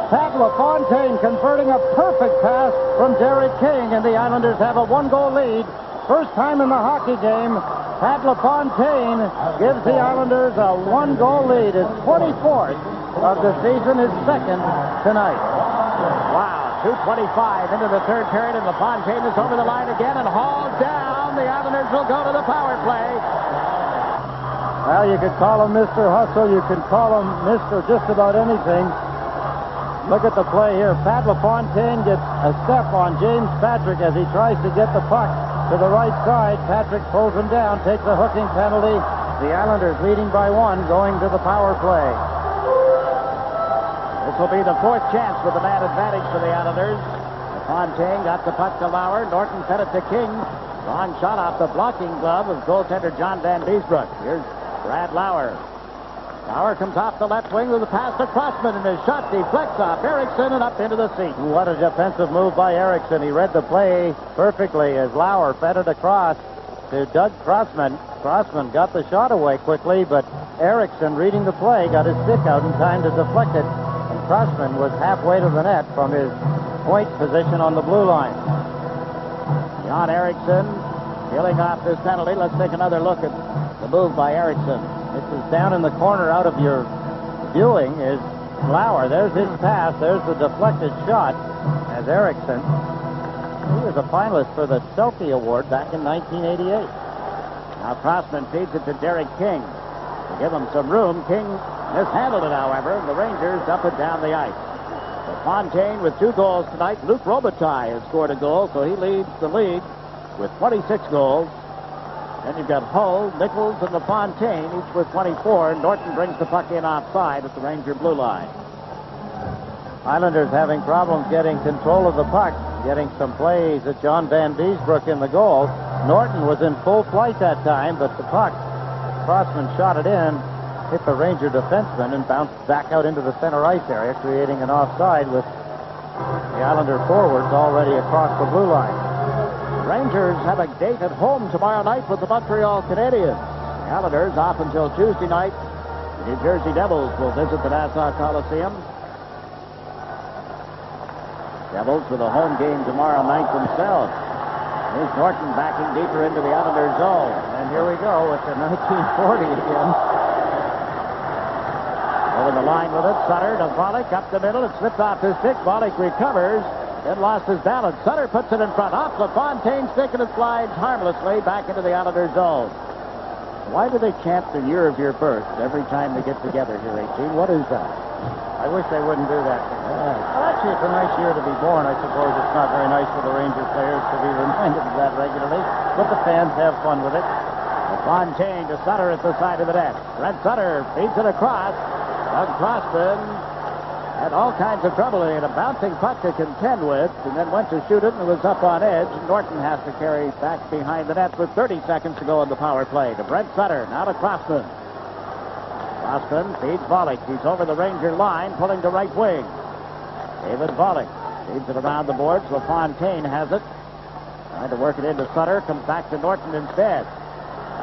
Pat LaFontaine converting a perfect pass from Derek King, and the Islanders have a one-goal lead. First time in the hockey game, Pat LaFontaine gives the Islanders a one-goal lead. His 24th of the season, his second tonight. Wow, 2:25 into the third period, and LaFontaine is over the line again and hauled down. The Islanders will go to the power play. Well, you could call him Mr. Hustle. You can call him Mr. just about anything. Look at the play here. Pat LaFontaine gets a step on James Patrick as he tries to get the puck to the right side. Patrick pulls him down, takes a hooking penalty. The Islanders leading by one, going to the power play. This will be the fourth chance with the man advantage for the Islanders. LaFontaine got the puck to Lauer. Norton fed it to King. Long shot off the blocking glove of goaltender John Van Beesbrook. Here's Brad Lauer. Lauer comes off the left wing with a pass to Crossman, and his shot deflects off Erickson and up into the seat. What a defensive move by Erickson. He read the play perfectly as Lauer fed it across to Doug Crossman. Crossman got the shot away quickly, but Erickson, reading the play, got his stick out in time to deflect it, and Crossman was halfway to the net from his point position on the blue line. John Erickson peeling off this penalty. Let's take another look at the move by Erickson. This is down in the corner out of your viewing is Lauer. There's his pass. There's the deflected shot as Erickson. He was a finalist for the Selkie Award back in 1988. Now Crossman feeds it to Derek King. To give him some room, King mishandled it, however, and the Rangers dump it down the ice. LaFontaine with 2 goals tonight. Luke Robitaille has scored a goal, so he leads the league with 26 goals. Then you've got Hull, Nichols, and LaFontaine, each with 24. Norton brings the puck in offside at the Ranger blue line. Islanders having problems getting control of the puck, getting some plays at John Van Beesbrook in the goal. Norton was in full flight that time, but the puck, Crossman shot it in, hit the Ranger defenseman, and bounced back out into the center ice area, creating an offside with The Islander forwards already across the blue line. Rangers have a date at home tomorrow night with the Montreal Canadiens. The Islanders off until Tuesday night. The New Jersey Devils will visit the Nassau Coliseum. Devils with a home game tomorrow night themselves. Here's Norton backing deeper into the Islanders' zone. And here we go with the 1940 again. Over the line with it, Sutter to Volek up the middle. It slipped off his stick. Volek recovers, then lost his balance. Sutter puts it in front. Off LaFontaine's stick, and it slides harmlessly back into the Islanders' zone. Why do they chant the year of your birth every time they get together here, 18? What is that? I wish they wouldn't do that. Well, actually, it's a nice year to be born. I suppose it's not very nice for the Ranger players to be reminded of that regularly, but the fans have fun with it. LaFontaine to Sutter at the side of the net. Brent Sutter feeds it across. Doug Crossman had all kinds of trouble. He had a bouncing puck to contend with, and then went to shoot it, and it was up on edge. Norton has to carry back behind the net with 30 seconds to go in the power play. To Brent Sutter, now to Crossman. Crossman feeds Volek. He's over the Ranger line, pulling to right wing. David Volek feeds it around the boards. LaFontaine has it. Trying to work it into Sutter. Comes back to Norton instead.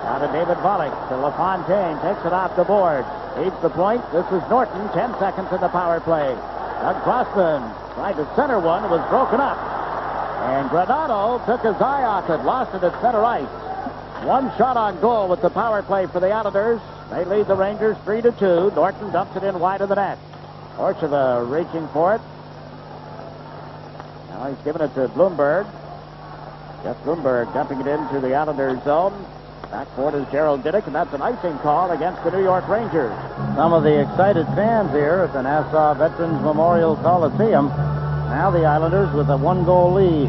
Now to David Volek. To LaFontaine. Takes it off the boards. Feeds the point. This is Norton. 10 seconds in the power play. Doug Crossman tried to center one. It was broken up. And Granado took his eye off it. Lost it at center ice. One shot on goal with the power play for the Islanders. They lead the Rangers 3-2. Norton dumps it in wide of the net. Orchava reaching for it. Now he's giving it to Bloomberg. Jeff Bloomberg dumping it into the Islanders zone. Back for it is Gerald Diddick, and that's an icing call against the New York Rangers. Some of the excited fans here at the Nassau Veterans Memorial Coliseum. Now the Islanders with a one-goal lead.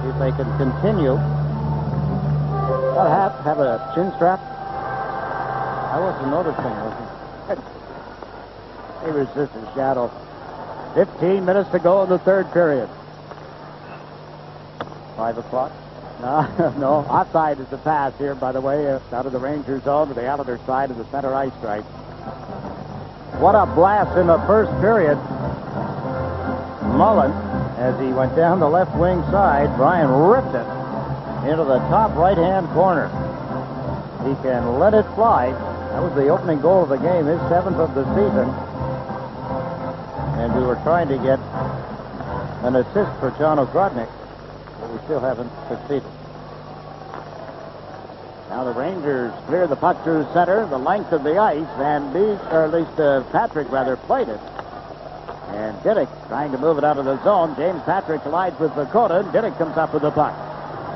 See if they can continue. That hat have a chin strap? I wasn't noticing. He was just a shadow. 15 minutes to go in the third period. 5 o'clock. No. Offside is the pass here, by the way, out of the Rangers zone to the Islanders side of the center ice stripe. What a blast in the first period. Mullen, as he went down the left wing side, Brian ripped it into the top right-hand corner. He can let it fly. That was the opening goal of the game, his 7th of the season. And we were trying to get an assist for John Ogrodnik, but we still haven't succeeded. Now the Rangers clear the puck through center, the length of the ice, and Patrick played it. And Diddick trying to move it out of the zone. James Patrick collides with Vakota, and Diddick comes up with the puck.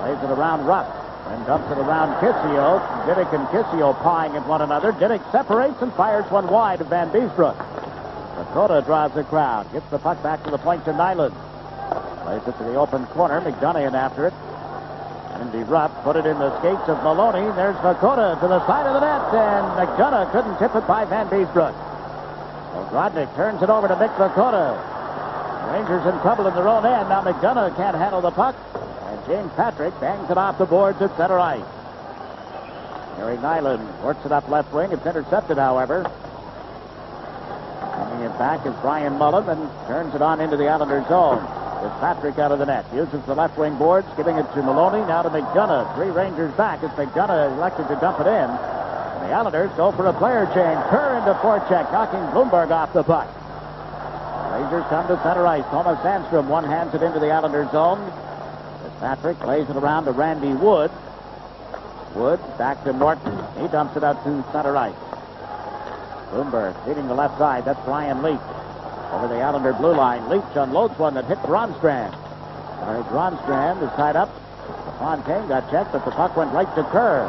Plays it around Rupp, and dumps it around Kissio. Diddick and Kissio pawing at one another. Diddick separates and fires one wide of Van Beesbrook. Vakota draws the crowd, gets the puck back to the point to Nyland. Plays it to the open corner. McDonough in after it. Andy Rupp put it in the skates of Maloney. There's Vakota to the side of the net, and McDonough couldn't tip it by Van Beesbrook. Ogrodnik turns it over to Mick Vakota. Rangers in trouble in their own end. Now McDonough can't handle the puck, and James Patrick bangs it off the boards at center ice. Harry Nyland works it up left wing. It's intercepted, however. Coming it back is Brian Mullen, and turns it on into the Islanders zone. With Patrick out of the net. Uses the left wing boards, giving it to Maloney. Now to McDonough. 3 Rangers back as McDonough elected to dump it in. And the Islanders go for a player change. Kerr into forecheck, knocking Bloomberg off the puck. Rangers come to center ice. Thomas Sandstrom one-hands it into the Islanders zone. As Patrick lays it around to Randy Wood. Wood back to Norton. He dumps it out to center ice. Bloomberg leading the left side. That's Ryan Leach. Over the Islander blue line. Leach unloads one that hit Gronstrand. Gronstrand is tied up. LaFontaine got checked, but the puck went right to Kerr.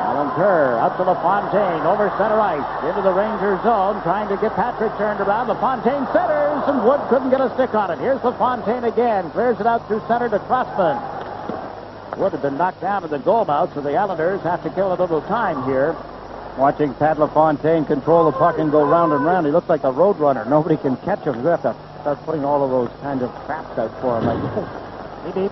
Alan Kerr up to LaFontaine over center ice into the Ranger zone, trying to get Patrick turned around. LaFontaine centers, and Wood couldn't get a stick on it. Here's LaFontaine again. Clears it out through center to Crossman. Wood had been knocked down to the goal mouth, so the Islanders have to kill a little time here. Watching Pat LaFontaine control the puck and go round and round. He looks like a road runner. Nobody can catch him. You have to start putting all of those kind of traps out for him. Like, beep.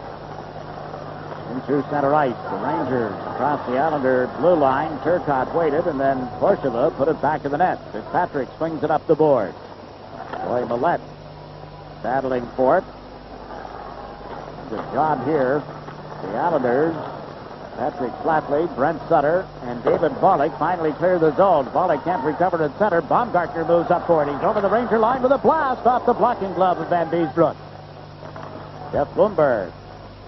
Into center ice. The Rangers across the Islander blue line. Turcotte waited, and then Korshava put it back to the net. Fitzpatrick swings it up the board. Roy Millette battling for it. Good job here. The Islanders, Patrick Flatley, Brent Sutter, and David Volek finally clear the zone. Volek can't recover at center. Baumgartner moves up for it. He's over the Ranger line with a blast off the blocking glove of Van Beesbroek. Jeff Bloomberg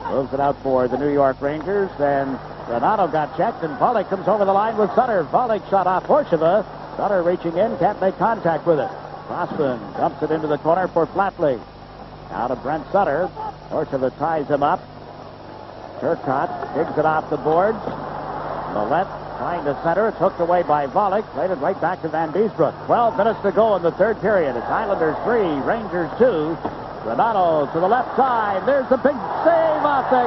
moves it out for the New York Rangers. Then Renato got checked, and Volek comes over the line with Sutter. Volek shot off Horsova. Sutter reaching in, can't make contact with it. Crossman dumps it into the corner for Flatley. Now to Brent Sutter. Horsova ties him up. Turcotte digs it off the boards. Millette trying to center. It's hooked away by Volek. Played it right back to Van Beesbroek. 12 minutes to go in the third period. It's Islanders 3, Rangers 2. Renato to the left side. There's the big save off the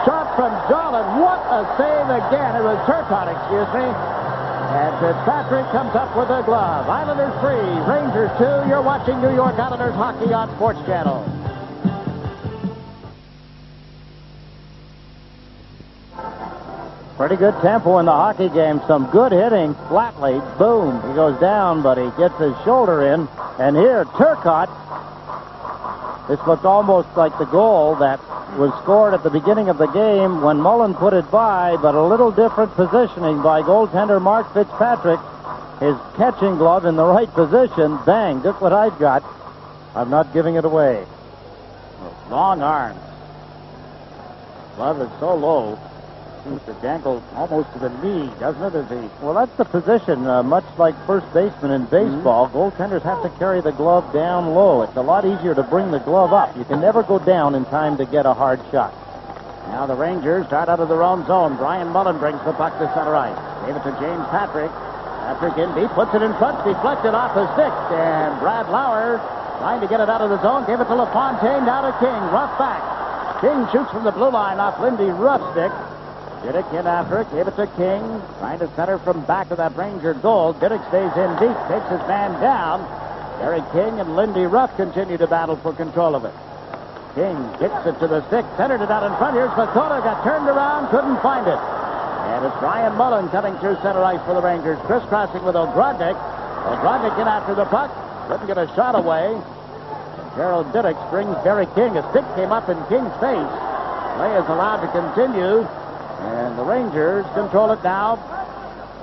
shot from Dolan. What a save again. It was Turcotte, excuse me. And Fitzpatrick comes up with a glove. Islanders 3, Rangers 2. You're watching New York Islanders hockey on SportsChannel. Pretty good tempo in the hockey game. Some good hitting. Flatley, boom. He goes down, but he gets his shoulder in. And here, Turcotte. This looked almost like the goal that was scored at the beginning of the game when Mullen put it by, but a little different positioning by goaltender Mark Fitzpatrick. His catching glove in the right position. Bang, just what I've got. I'm not giving it away. Long arms. Glove is so low. Seems to dangle almost to the knee, doesn't it? Well, that's the position, much like first baseman in baseball. Goaltenders have to carry the glove down low. It's a lot easier to bring the glove up. You can never go down in time to get a hard shot. Now the Rangers start out of their own zone. Brian Mullen brings the puck to center ice. Gave it to James Patrick. Patrick in deep, puts it in front, deflected off the stick, and Brad Lauer trying to get it out of the zone. Gave it to LaFontaine, now to King. Ruff back. King shoots from the blue line off Lindy Ruff's stick. Diddick in after it, gave it to King, trying to center from back of that Ranger goal. Diddick stays in deep, takes his man down. Eric King and Lindy Ruff continue to battle for control of it. King kicks it to the stick, centered it out in front. Here's Makota, got turned around, couldn't find it. And it's Brian Mullen cutting through center ice for the Rangers, crisscrossing with Ogrodnik. Ogrodnik in after the puck, couldn't get a shot away. And Gerald Diddick strings Derek King. A stick came up in King's face. Play is allowed to continue. And the Rangers control it now.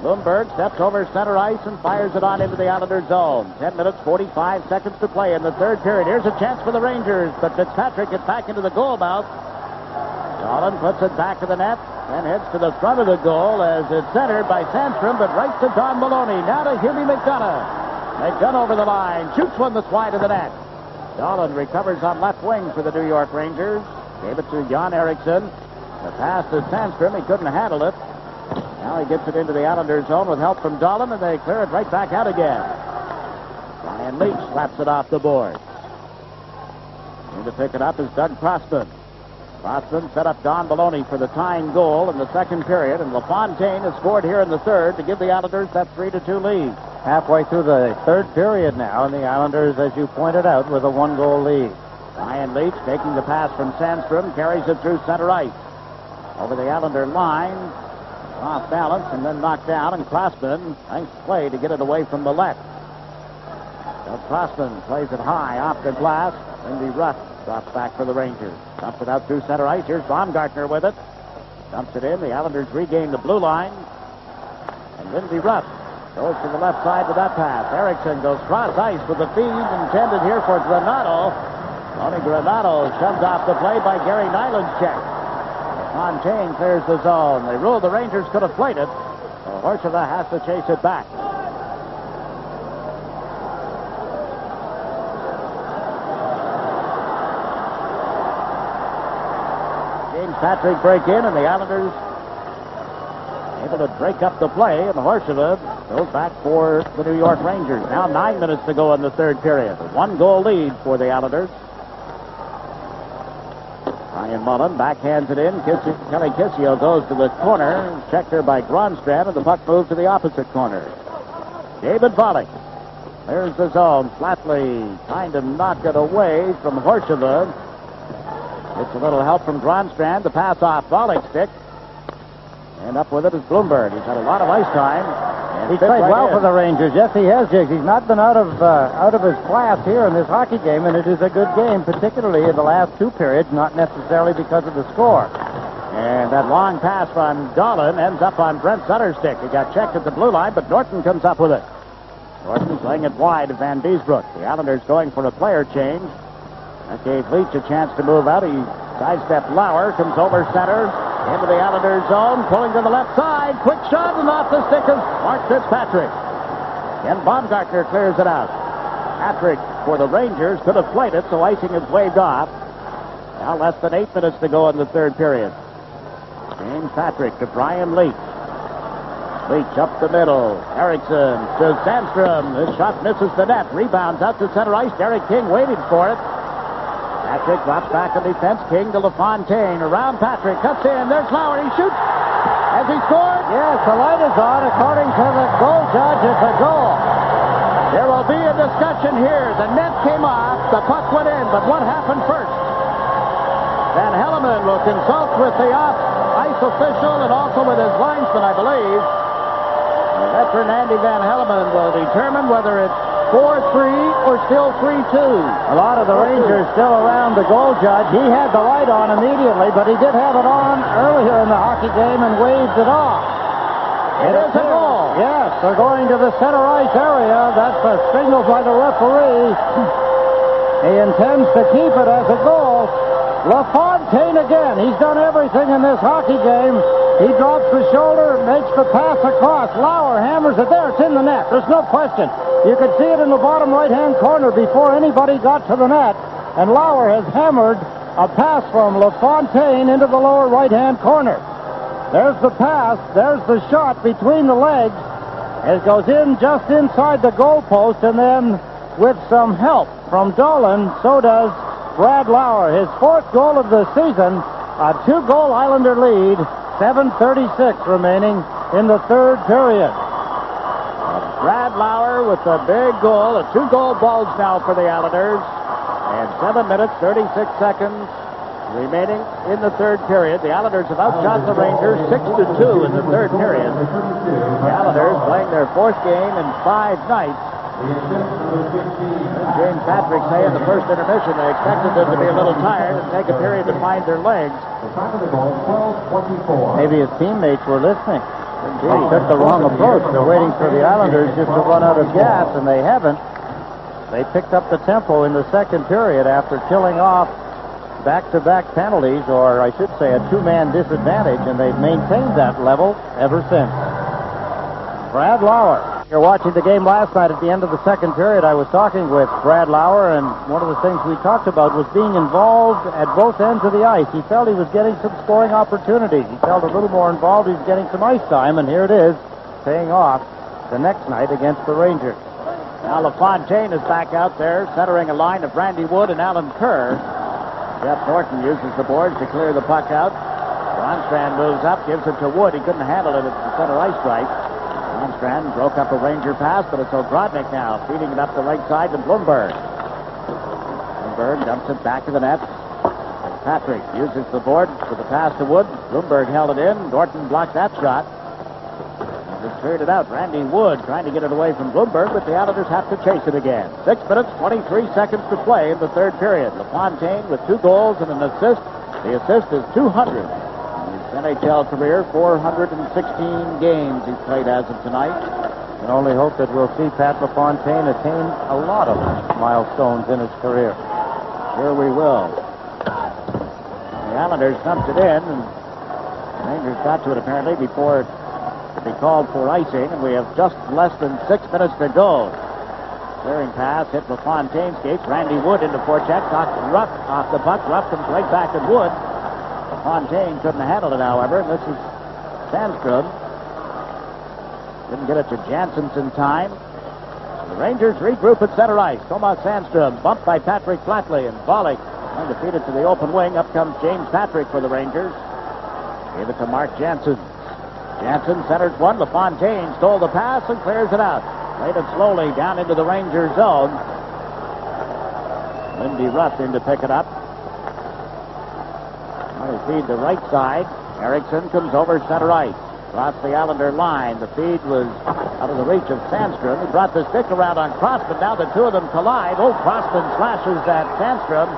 Bloomberg steps over center ice and fires it on into the Islanders zone. 10 minutes, 45 seconds to play in the third period. Here's a chance for the Rangers, but Fitzpatrick gets back into the goal mouth. Dolan puts it back to the net and heads to the front of the goal as it's centered by Sandstrom, but right to Don Maloney. Now to Hughie McDonough. McDonough over the line, shoots one that's wide of the net. Dolan recovers on left wing for the New York Rangers. Gave it to Jan Eriksson. The pass to Sandstrom, he couldn't handle it. Now he gets it into the Islanders zone with help from Dolan, and they clear it right back out again. Brian Leach slaps it off the board. In to pick it up is Doug Crossman. Crossman set up Don Maloney for the tying goal in the second period, and LaFontaine has scored here in the third to give the Islanders that 3-2 lead. Halfway through the third period now, and the Islanders, as you pointed out, with a one-goal lead. Brian Leach taking the pass from Sandstrom, carries it through center ice. Over the Islander line, off balance, and then knocked down, and Crossman, nice play to get it away from the left. So Crossman plays it high off the glass. Lindy Ruff drops back for the Rangers. Dumps it out through center ice. Here's Baumgartner with it. Dumps it in. The Islanders regain the blue line. And Lindy Ruff goes to the left side with that pass. Eriksson goes cross ice with the feed intended here for Granato. Tony Granato shoved off the play by Gary Nyland's check. Fontaine clears the zone. They ruled the Rangers could have played it. So Horsova has to chase it back. James Patrick break in, and the Islanders able to break up the play, and Horsova goes back for the New York Rangers. Now 9 minutes to go in the third period. A one-goal lead for the Islanders. Brian Mullen backhands it in. Kelly Kissio goes to the corner. Checked there by Gronstrand, and the puck moves to the opposite corner. David Volek. There's the zone. Flatley trying to knock it away from Horsova. Gets a little help from Gronstrand. The pass off Volek's stick. And up with it is Bloomberg. He's had a lot of ice time. And He's fit played right well in. for the Rangers. Yes, he has, Jiggs. He's not been out of his class here in this hockey game, and it is a good game, particularly in the last two periods, not necessarily because of the score. And that long pass from Dolan ends up on Brent Sutter's stick. He got checked at the blue line, but Norton comes up with it. Norton's laying it wide of Van Beesbrook. The Islanders going for a player change. That gave Leach a chance to move out. He sidestepped Lauer, comes over center, into the Islanders zone, pulling to the left side. Quick shot, and off the stick of Mark Fitzpatrick. Again, Baumgartner clears it out. Patrick, for the Rangers, could have played it, so icing is waved off. Now less than 8 minutes to go in the third period. James Patrick to Brian Leach. Leach up the middle. Erickson to Sandstrom. This shot misses the net. Rebounds out to center ice. Derek King waiting for it. Patrick drops back on defense. King to LaFontaine. Around Patrick. Cuts in. There's Lauer. He shoots. Has he scored? Yes, the light is on. According to the goal judge, it's a goal. There will be a discussion here. The net came off. The puck went in. But what happened first? Van Helleman will consult with the ice official and also with his linesman, I believe. The veteran Andy Van Helleman will determine whether it's 4-3 or still 3-2. A lot of the Rangers still around the goal judge. He had the light on immediately, but he did have it on earlier in the hockey game and waved it off. It is a goal. Yes, they're going to the center ice area. That's a signal by the referee. He intends to keep it as a goal. LaFontaine again. He's done everything in this hockey game. He drops the shoulder, makes the pass across. Lauer hammers it there. It's in the net. There's no question. You could see it in the bottom right-hand corner before anybody got to the net. And Lauer has hammered a pass from LaFontaine into the lower right-hand corner. There's the pass. There's the shot between the legs. It goes in just inside the goalpost, and then with some help from Dolan, so does Brad Lauer. His fourth goal of the season, a two-goal Islander lead, 7:36 remaining in the third period. Brad Lauer with a big goal, a two-goal bulge now for the Islanders, and 7 minutes, 36 seconds remaining in the third period. The Islanders have outshot the Rangers 6-2 in the third period. The Islanders playing their fourth game in 5 nights. James Patrick say in the first intermission they expected them to be a little tired and take a period to find their legs. Maybe his teammates were listening. They took the wrong approach. They're waiting for the Islanders just to run out of gas, and they haven't. They picked up the tempo in the second period after killing off back-to-back penalties, or I should say a two-man disadvantage, and they've maintained that level ever since. Brad Lauer. You're watching the game last night at the end of the second period. I was talking with Brad Lauer, and one of the things we talked about was being involved at both ends of the ice. He felt he was getting some scoring opportunities. He felt a little more involved. He was getting some ice time, and here it is, paying off the next night against the Rangers. Now LaFontaine is back out there, centering a line of Randy Wood and Alan Kerr. Jeff Norton uses the boards to clear the puck out. Ronstrand moves up, gives it to Wood. He couldn't handle it at the center ice strike. Ronstrand broke up a Ranger pass, but it's Ogrodnik now, feeding it up the right side to Blumberg. Blumberg dumps it back to the net. Patrick uses the board for the pass to Wood. Blumberg held it in. Norton blocked that shot. Just cleared it out. Randy Wood trying to get it away from Blumberg, but the Islanders have to chase it again. 6 minutes, 23 seconds to play in the third period. LaFontaine with 2 goals and an assist. The assist is 200. NHL career, 416 games he's played as of tonight. And only hope that we'll see Pat LaFontaine attain a lot of milestones in his career. Sure we will. The Islanders dumped it in, and the Rangers got to it apparently before it could be called for icing, and we have just less than 6 minutes to go. Clearing pass hit LaFontaine's skates. Randy Wood into forecheck, knocked Ruff off the puck. Ruff comes right back at Wood. Fontaine couldn't handle it, however, and this is Sandstrom. Didn't get it to Janssens in time. The Rangers regroup at center ice. Tomas Sandstrom bumped by Patrick Flatley, and Bollig trying to feed it to the open wing. Up comes James Patrick for the Rangers. Gave it to Mark Janssens. Janssen centers one. LaFontaine stole the pass and clears it out. Played it slowly down into the Ranger zone. Lindy Ruff in to pick it up. They feed the right side. Erickson comes over center ice. across the Islander line. The feed was out of the reach of Sandstrom. He brought the stick around on Crossman. Now the two of them collide. Oh, Crossman slashes at Sandstrom.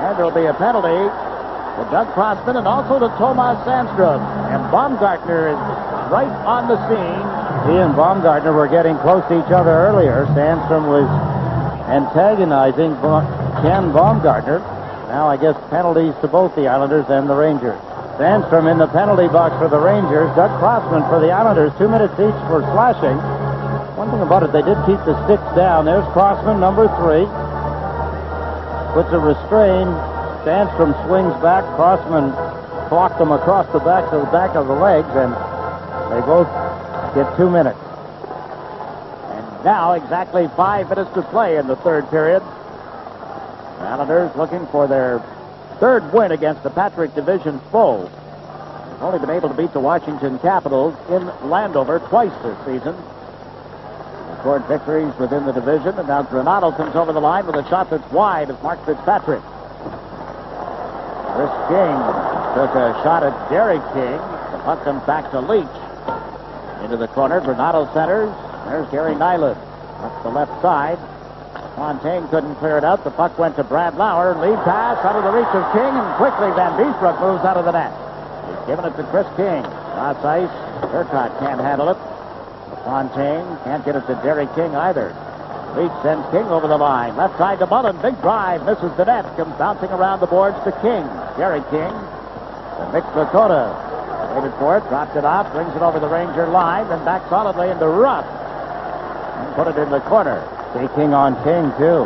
And there'll be a penalty to Doug Crossman and also to Tomas Sandstrom. And Baumgartner is right on the scene. He and Baumgartner were getting close to each other earlier. Sandstrom was antagonizing Ken Baumgartner. Now, I guess penalties to both the Islanders and the Rangers. Sandstrom in the penalty box for the Rangers. Doug Crossman for the Islanders. 2 minutes each for slashing. One thing about it, they did keep the sticks down. There's Crossman, number 3. Puts a restraint. Sandstrom swings back. Crossman clocked them across the back of the legs, and they both get 2 minutes. And now exactly 5 minutes to play in the third period. The Islanders looking for their third win against the Patrick Division foe. They've only been able to beat the Washington Capitals in Landover twice this season. They scored victories within the division, and now Granado comes over the line with a shot that's wide of Mark Fitzpatrick. Chris King took a shot at Derek King. The puck comes back to Leach. Into the corner, Granado centers. There's Gary Nyland up the left side. Fontaine couldn't clear it out. The puck went to Brad Lauer. Lead pass out of the reach of King, and quickly Van Beesbrook moves out of the net. He's given it to Chris King. Cross ice. Turcotte can't handle it. Fontaine can't get it to Derek King either. Leach sends King over the line. Left side to Mullen. Big drive. Misses the net. Comes bouncing around the boards to King. Derek King. And Mick Lakota waited for it. Dropped it off. Brings it over the Ranger line. Then back solidly into Ruff. And put it in the corner. King on King, too.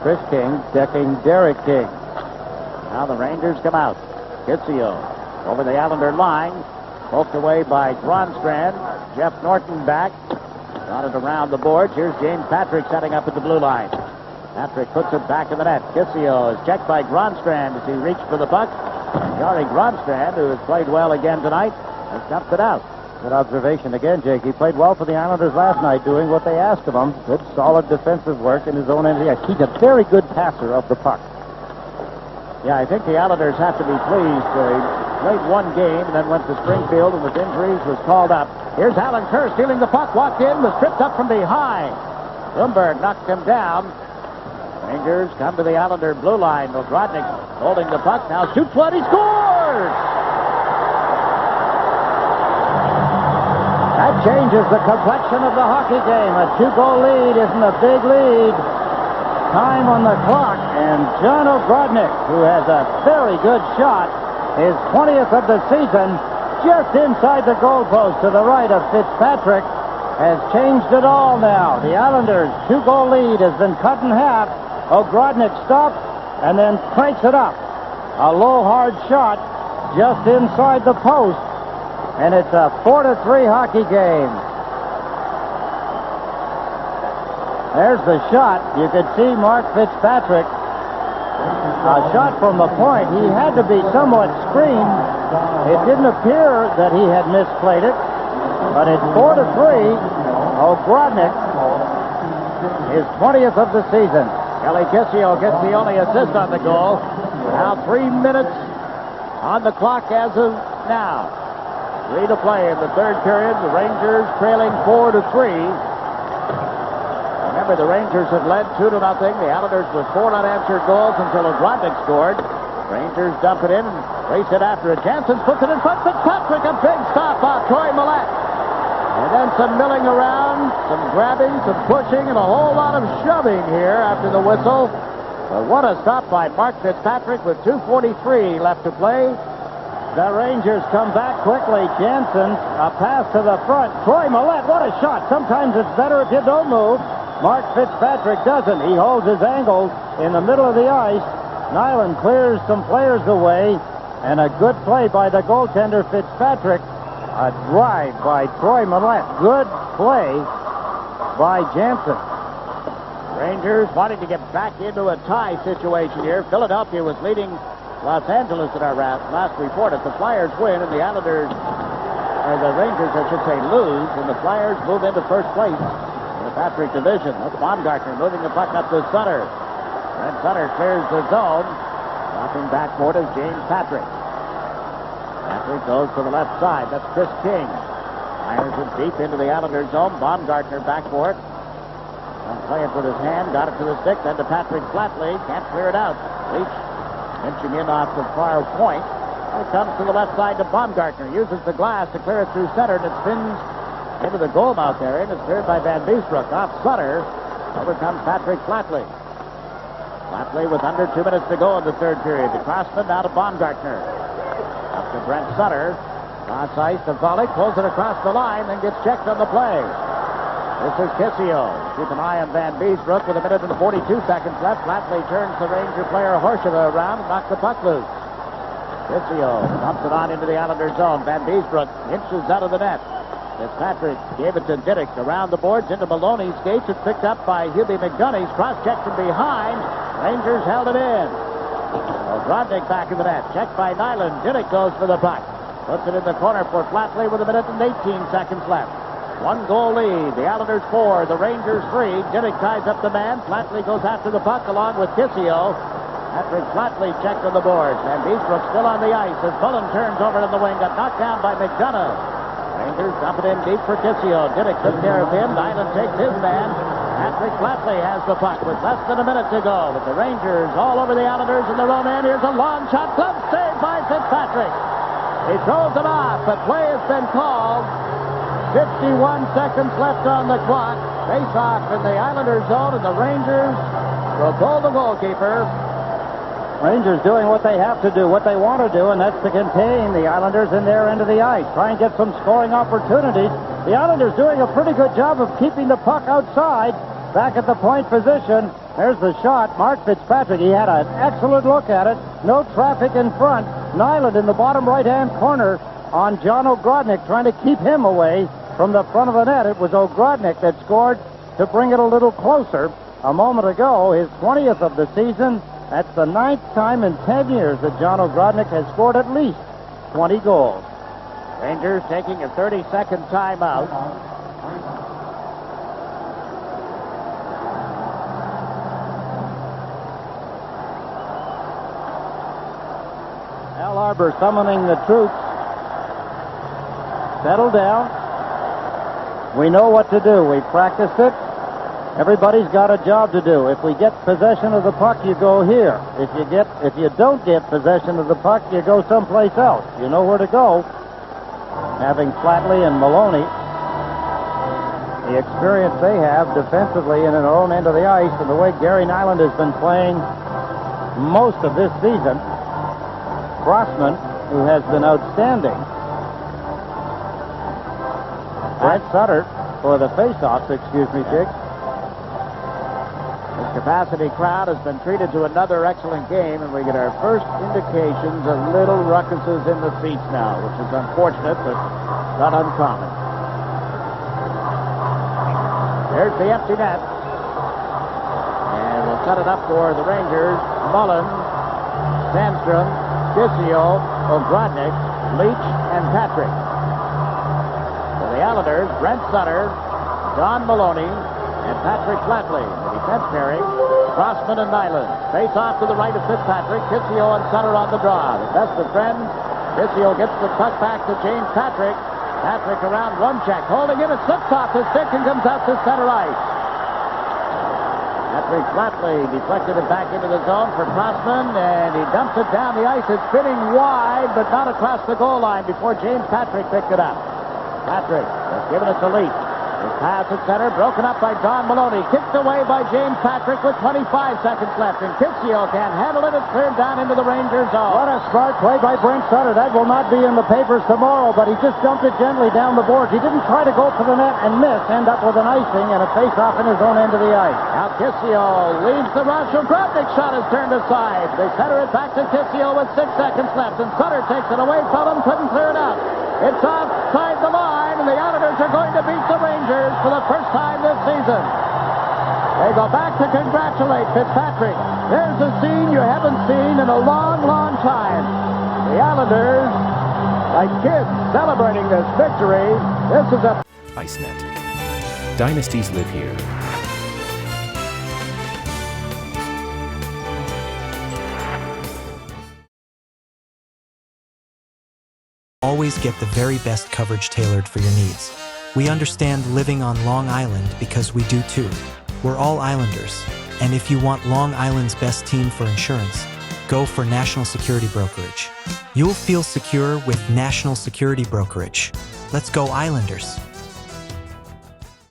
Chris King decking Derek King. Now the Rangers come out. Kitsio over the Islander line. Poked away by Gronstrand. Jeff Norton back. Got it around the boards. Here's James Patrick setting up at the blue line. Patrick puts it back in the net. Kitsio is checked by Gronstrand as he reached for the puck. And Jari Gronstrand, who has played well again tonight, has dumped it out. Good observation again, Jake. He played well for the Islanders last night, doing what they asked of him. Good, solid defensive work in his own end. He's a very good passer of the puck. Yeah, I think the Islanders have to be pleased. He played one game and then went to Springfield and with injuries was called up. Here's Alan Kerr stealing the puck. Walked in, was tripped up from behind. Bloomberg knocked him down. Rangers come to the Islander blue line. Milgrodnik holding the puck. Now shoots one. He scores! That changes the complexion of the hockey game. A 2-goal lead isn't a big lead. Time on the clock, and John O'Grodnik, who has a very good shot, his 20th of the season, just inside the goalpost to the right of Fitzpatrick, has changed it all now. The Islanders' 2-goal lead has been cut in half. O'Grodnik stops and then cranks it up. A low, hard shot just inside the post. And it's a 4-3 hockey game. There's the shot. You could see Mark Fitzpatrick. A shot from the point. He had to be somewhat screened. It didn't appear that he had misplayed it. But it's 4-3. O'Grodnik, his 20th of the season. Kelly Kitsio gets the only assist on the goal. Now 3 minutes on the clock as of now. 3 to play in the third period. The Rangers trailing 4-3. Remember, the Rangers had led 2-0. The Islanders with 4 unanswered goals until O'Grodnik scored. Rangers dump it in and race it after it. Jansen puts it in front. Fitzpatrick, a big stop off Troy Millette. And then some milling around, some grabbing, some pushing, and a whole lot of shoving here after the whistle. But what a stop by Mark Fitzpatrick with 2:43 left to play. The Rangers come back quickly. Jansen, a pass to the front. Troy Millette, what a shot. Sometimes it's better if you don't move. Mark Fitzpatrick doesn't. He holds his angle in the middle of the ice. Nyland clears some players away. And a good play by the goaltender Fitzpatrick. A drive by Troy Millette. Good play by Jansen. Rangers wanting to get back into a tie situation here. Philadelphia was leading Los Angeles at our last report. If the Flyers win and the Islanders, or the Rangers, I should say, lose, and the Flyers move into first place in the Patrick Division. That's Baumgartner moving the puck up to Sutter. And Sutter clears the zone. Dropping back for it is James Patrick. Patrick goes to the left side. That's Chris King. Fires it deep into the Islanders' zone. Baumgartner back for it. Play it with his hand. Got it to the stick. Then to Patrick Flatley. Can't clear it out. Leach inching in off the far point. It comes to the left side to Baumgartner. Uses the glass to clear it through center, and it spins into the goal mouth area, and it's cleared by Van Beesbrook. Off Sutter. Over comes Patrick Flatley. Flatley with under 2 minutes to go in the third period. The crossman now to Baumgartner. Up to Brent Sutter. Cross ice to volley. Pulls it across the line, then gets checked on the play. This is Kissio. Keep an eye on Van Beesbrook with 1 minute and 42 seconds left. Flatley turns the Ranger player Horsheva around and knocks the puck loose. Kissio dumps it on into the Islanders' zone. Van Beesbrook inches out of the net. Fitzpatrick gave it to Diddick around the boards into Maloney's skates. It's picked up by Hubie McDonough's cross-check from behind. Rangers held it in. Grodnick back in the net. Checked by Nyland. Diddick goes for the puck. Puts it in the corner for Flatley with 1 minute and 18 seconds left. 1 goal lead. The Islanders 4, the Rangers 3. Diddick ties up the man. Flatley goes after the puck along with Kissio. Patrick Flatley checked on the boards. Van Beesbrook still on the ice as Bullen turns over to the wing. Got knocked down by McDonough. Rangers dump it in deep for Kissio. Diddick took care of him. Nyland takes his man. Patrick Flatley has the puck with less than 1 minute to go. But the Rangers all over the Islanders in their own end. Here's a long shot. Glove save by Fitzpatrick. He throws it off, but play has been called. 51 seconds left on the clock. Face-off in the Islanders' zone, and the Rangers will pull the goalkeeper. Rangers doing what they have to do, what they want to do, and that's to contain the Islanders in their end of the ice. Try and get some scoring opportunities. The Islanders doing a pretty good job of keeping the puck outside, back at the point position. There's the shot. Mark Fitzpatrick, he had an excellent look at it. No traffic in front. Nyland in the bottom right-hand corner on John O'Grodnick, trying to keep him away from the front of the net. It was O'Grodnick that scored to bring it a little closer a moment ago, his 20th of the season. That's the 9th time in 10 years that John O'Grodnick has scored at least 20 goals. Rangers taking a 30-second timeout. Al Arbor summoning the troops. Settle down. We know what to do. We practiced it. Everybody's got a job to do. If we get possession of the puck, you go here. If you don't get possession of the puck, you go someplace else. You know where to go. Having Flatley and Maloney, the experience they have defensively and in their own end of the ice, and the way Gary Nyland has been playing most of this season. Crossman, who has been outstanding. Brent Sutter for the face-offs, excuse me, Jiggs. This capacity crowd has been treated to another excellent game, and we get our first indications of little ruckuses in the seats now, which is unfortunate, but not uncommon. There's the empty net. And we'll set it up for the Rangers. Mullen, Sandstrom, Kissio, O'Grodnick, Leach, and Patrick. For the Islanders, Brent Sutter, Don Maloney, and Patrick Flatley. The defense pairing, Crossman and Nyland. Face off to the right of Fitzpatrick. Kissio and Sutter on the draw. The best of friends. Kissio gets the puck back to James Patrick. Patrick around one check. Holding it. It slips off his stick and comes out to center ice. Patrick Flatley deflected it back into the zone for Crossman, and he dumps it down the ice. It's spinning wide, but not across the goal line before James Patrick picked it up. Patrick has given it to Leach. His pass at center, broken up by Don Maloney. Kicked away by James Patrick with 25 seconds left. And Kissio can't handle it. It's cleared down into the Rangers zone. What a smart play by Brent Sutter. That will not be in the papers tomorrow, but he just dumped it gently down the boards. He didn't try to go for the net and miss, end up with an icing and a face-off in his own end of the ice. Now Kissio leaves the rush. O'Grodnick's shot is turned aside. They center it back to Kissio with 6 seconds left, and Sutter takes it away from him. Couldn't clear it out. It's outside the line, and the Islanders are going to beat the Rangers for the first time this season. They go back to congratulate Fitzpatrick. There's a scene you haven't seen in a long, long time. The Islanders, like kids celebrating this victory. This is a ICENET. Dynasties live here. always get the very best coverage tailored for your needs. We understand living on Long Island because we do too. We're all Islanders, and if you want Long Island's best team for insurance, go for National Security Brokerage. You'll feel secure with National Security Brokerage. Let's go Islanders!